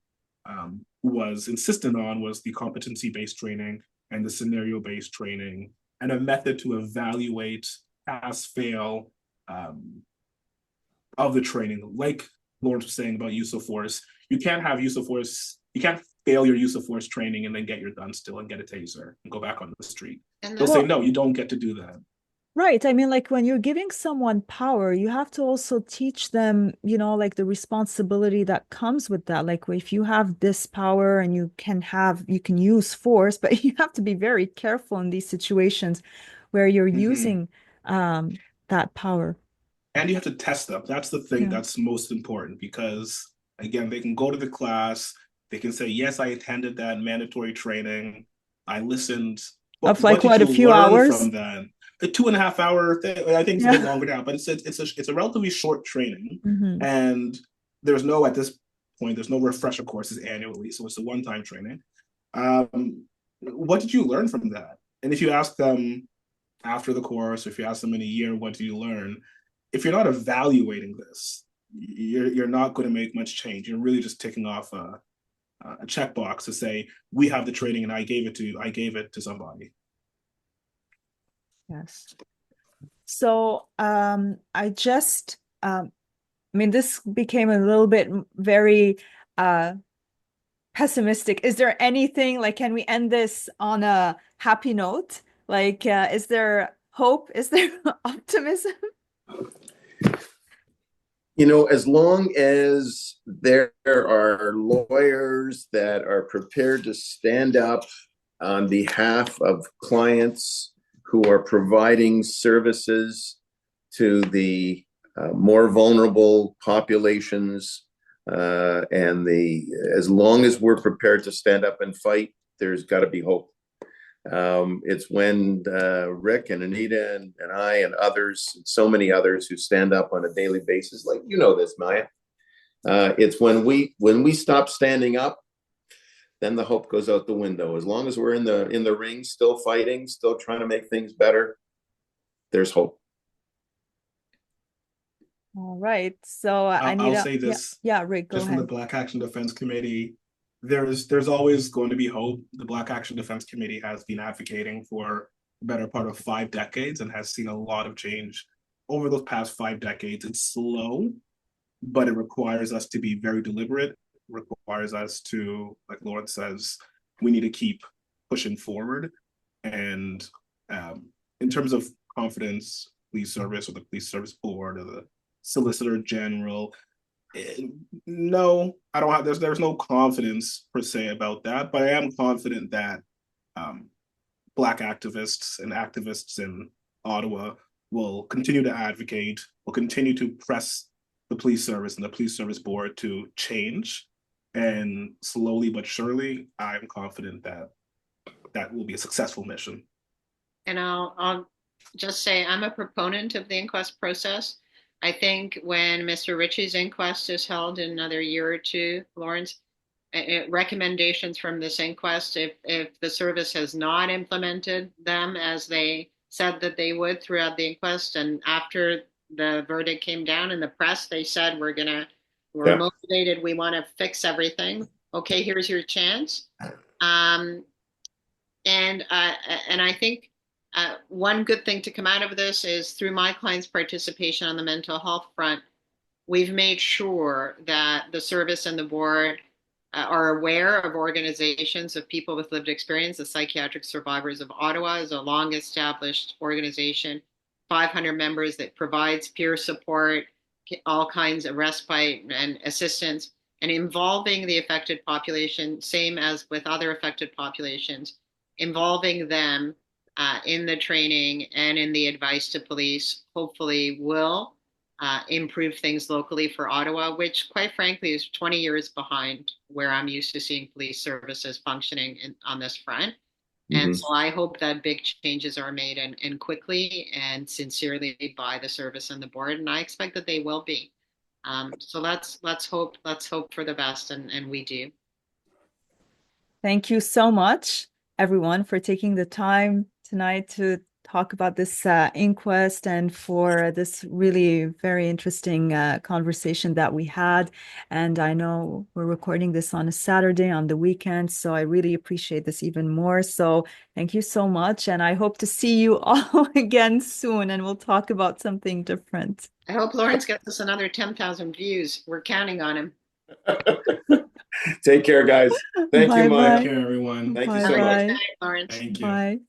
was insistent on was the competency-based training and the scenario-based training and a method to evaluate pass-fail of the training. Like Lawrence was saying about use of force, you can't fail your use of force training and then get your gun still and get a taser and go back on the street. And They'll say, no, you don't get to do that. Right. I mean, like when you're giving someone power, you have to also teach them, like the responsibility that comes with that. Like if you have this power and you can use force, but you have to be very careful in these situations where you're using that power. And you have to test them. That's the thing Yeah. that's most important because, again, they can go to the class, they can say, yes, I attended that mandatory training, I listened. Of What like did what, a you few learn hours? from that? A 2.5 hour thing. I think it's a bit Yeah. longer now, but it's a relatively short training, hmm and at this point there's no refresher courses annually, so it's a one-time training. What did you learn from that? And if you ask them after the course, or if you ask them in a year, what do you learn? If you're not evaluating this, you're not going to make much change. You're really just ticking off a checkbox to say we have the training and I gave it to somebody. Yes. So I mean, this became a little bit very pessimistic. Is there anything like, can we end this on a happy note? Like, is there hope? Is there optimism? As long as there are lawyers that are prepared to stand up on behalf of clients who are providing services to the more vulnerable populations, and as long as we're prepared to stand up and fight, there's got to be hope. It's when Rick and Anita and I and others, and so many others who stand up on a daily basis, like this, Maya. It's when we stop standing up, then the hope goes out the window. As long as we're in the ring, still fighting, still trying to make things better, there's hope. All right. So I'll Anita, say this. yeah, Rick, go Just from the ahead. Black Action Defense Committee, there's always going to be hope. The Black Action Defense Committee has been advocating for the better part of 5 decades and has seen a lot of change over those past 5 decades. It's slow, but it requires us to be very deliberate. It requires us to, like Lawrence says, we need to keep pushing forward. And in terms of confidence, police service or the police service board or the solicitor general, no, I don't have. There's no confidence per se about that, but I am confident that Black activists and activists in Ottawa will continue to advocate, will continue to press the police service and the police service board to change, and slowly but surely, I'm confident that that will be a successful mission. And I'll just say I'm a proponent of the inquest process. I think when Mr. Ritchie's inquest is held in another year or two, Lawrence, recommendations from this inquest, if the service has not implemented them as they said that they would throughout the inquest, and after the verdict came down in the press, they said we're motivated, we want to fix everything. Okay, here's your chance. Um, and I think one good thing to come out of this is through my client's participation on the mental health front, we've made sure that the service and the board are aware of organizations of people with lived experience. The Psychiatric Survivors of Ottawa is a long-established organization, 500 members that provides peer support, all kinds of respite and assistance, and involving the affected population, same as with other affected populations, involving them in the training and in the advice to police, hopefully will improve things locally for Ottawa, which quite frankly is 20 years behind where I'm used to seeing police services functioning on this front. And so I hope that big changes are made and quickly and sincerely by the service and the board, and I expect that they will be. So let's hope for the best, and we do. Thank you so much, everyone, for taking the time tonight to talk about this inquest and for this really very interesting conversation that we had. And I know we're recording this on a Saturday on the weekend, so I really appreciate this even more. So thank you so much. And I hope to see you all again soon, and we'll talk about something different. I hope Lawrence gets us another 10,000 views. We're counting on him. Take care, guys. Thank you, Mike. Take care, everyone. Thank you so much. Lawrence. Thank you. Bye.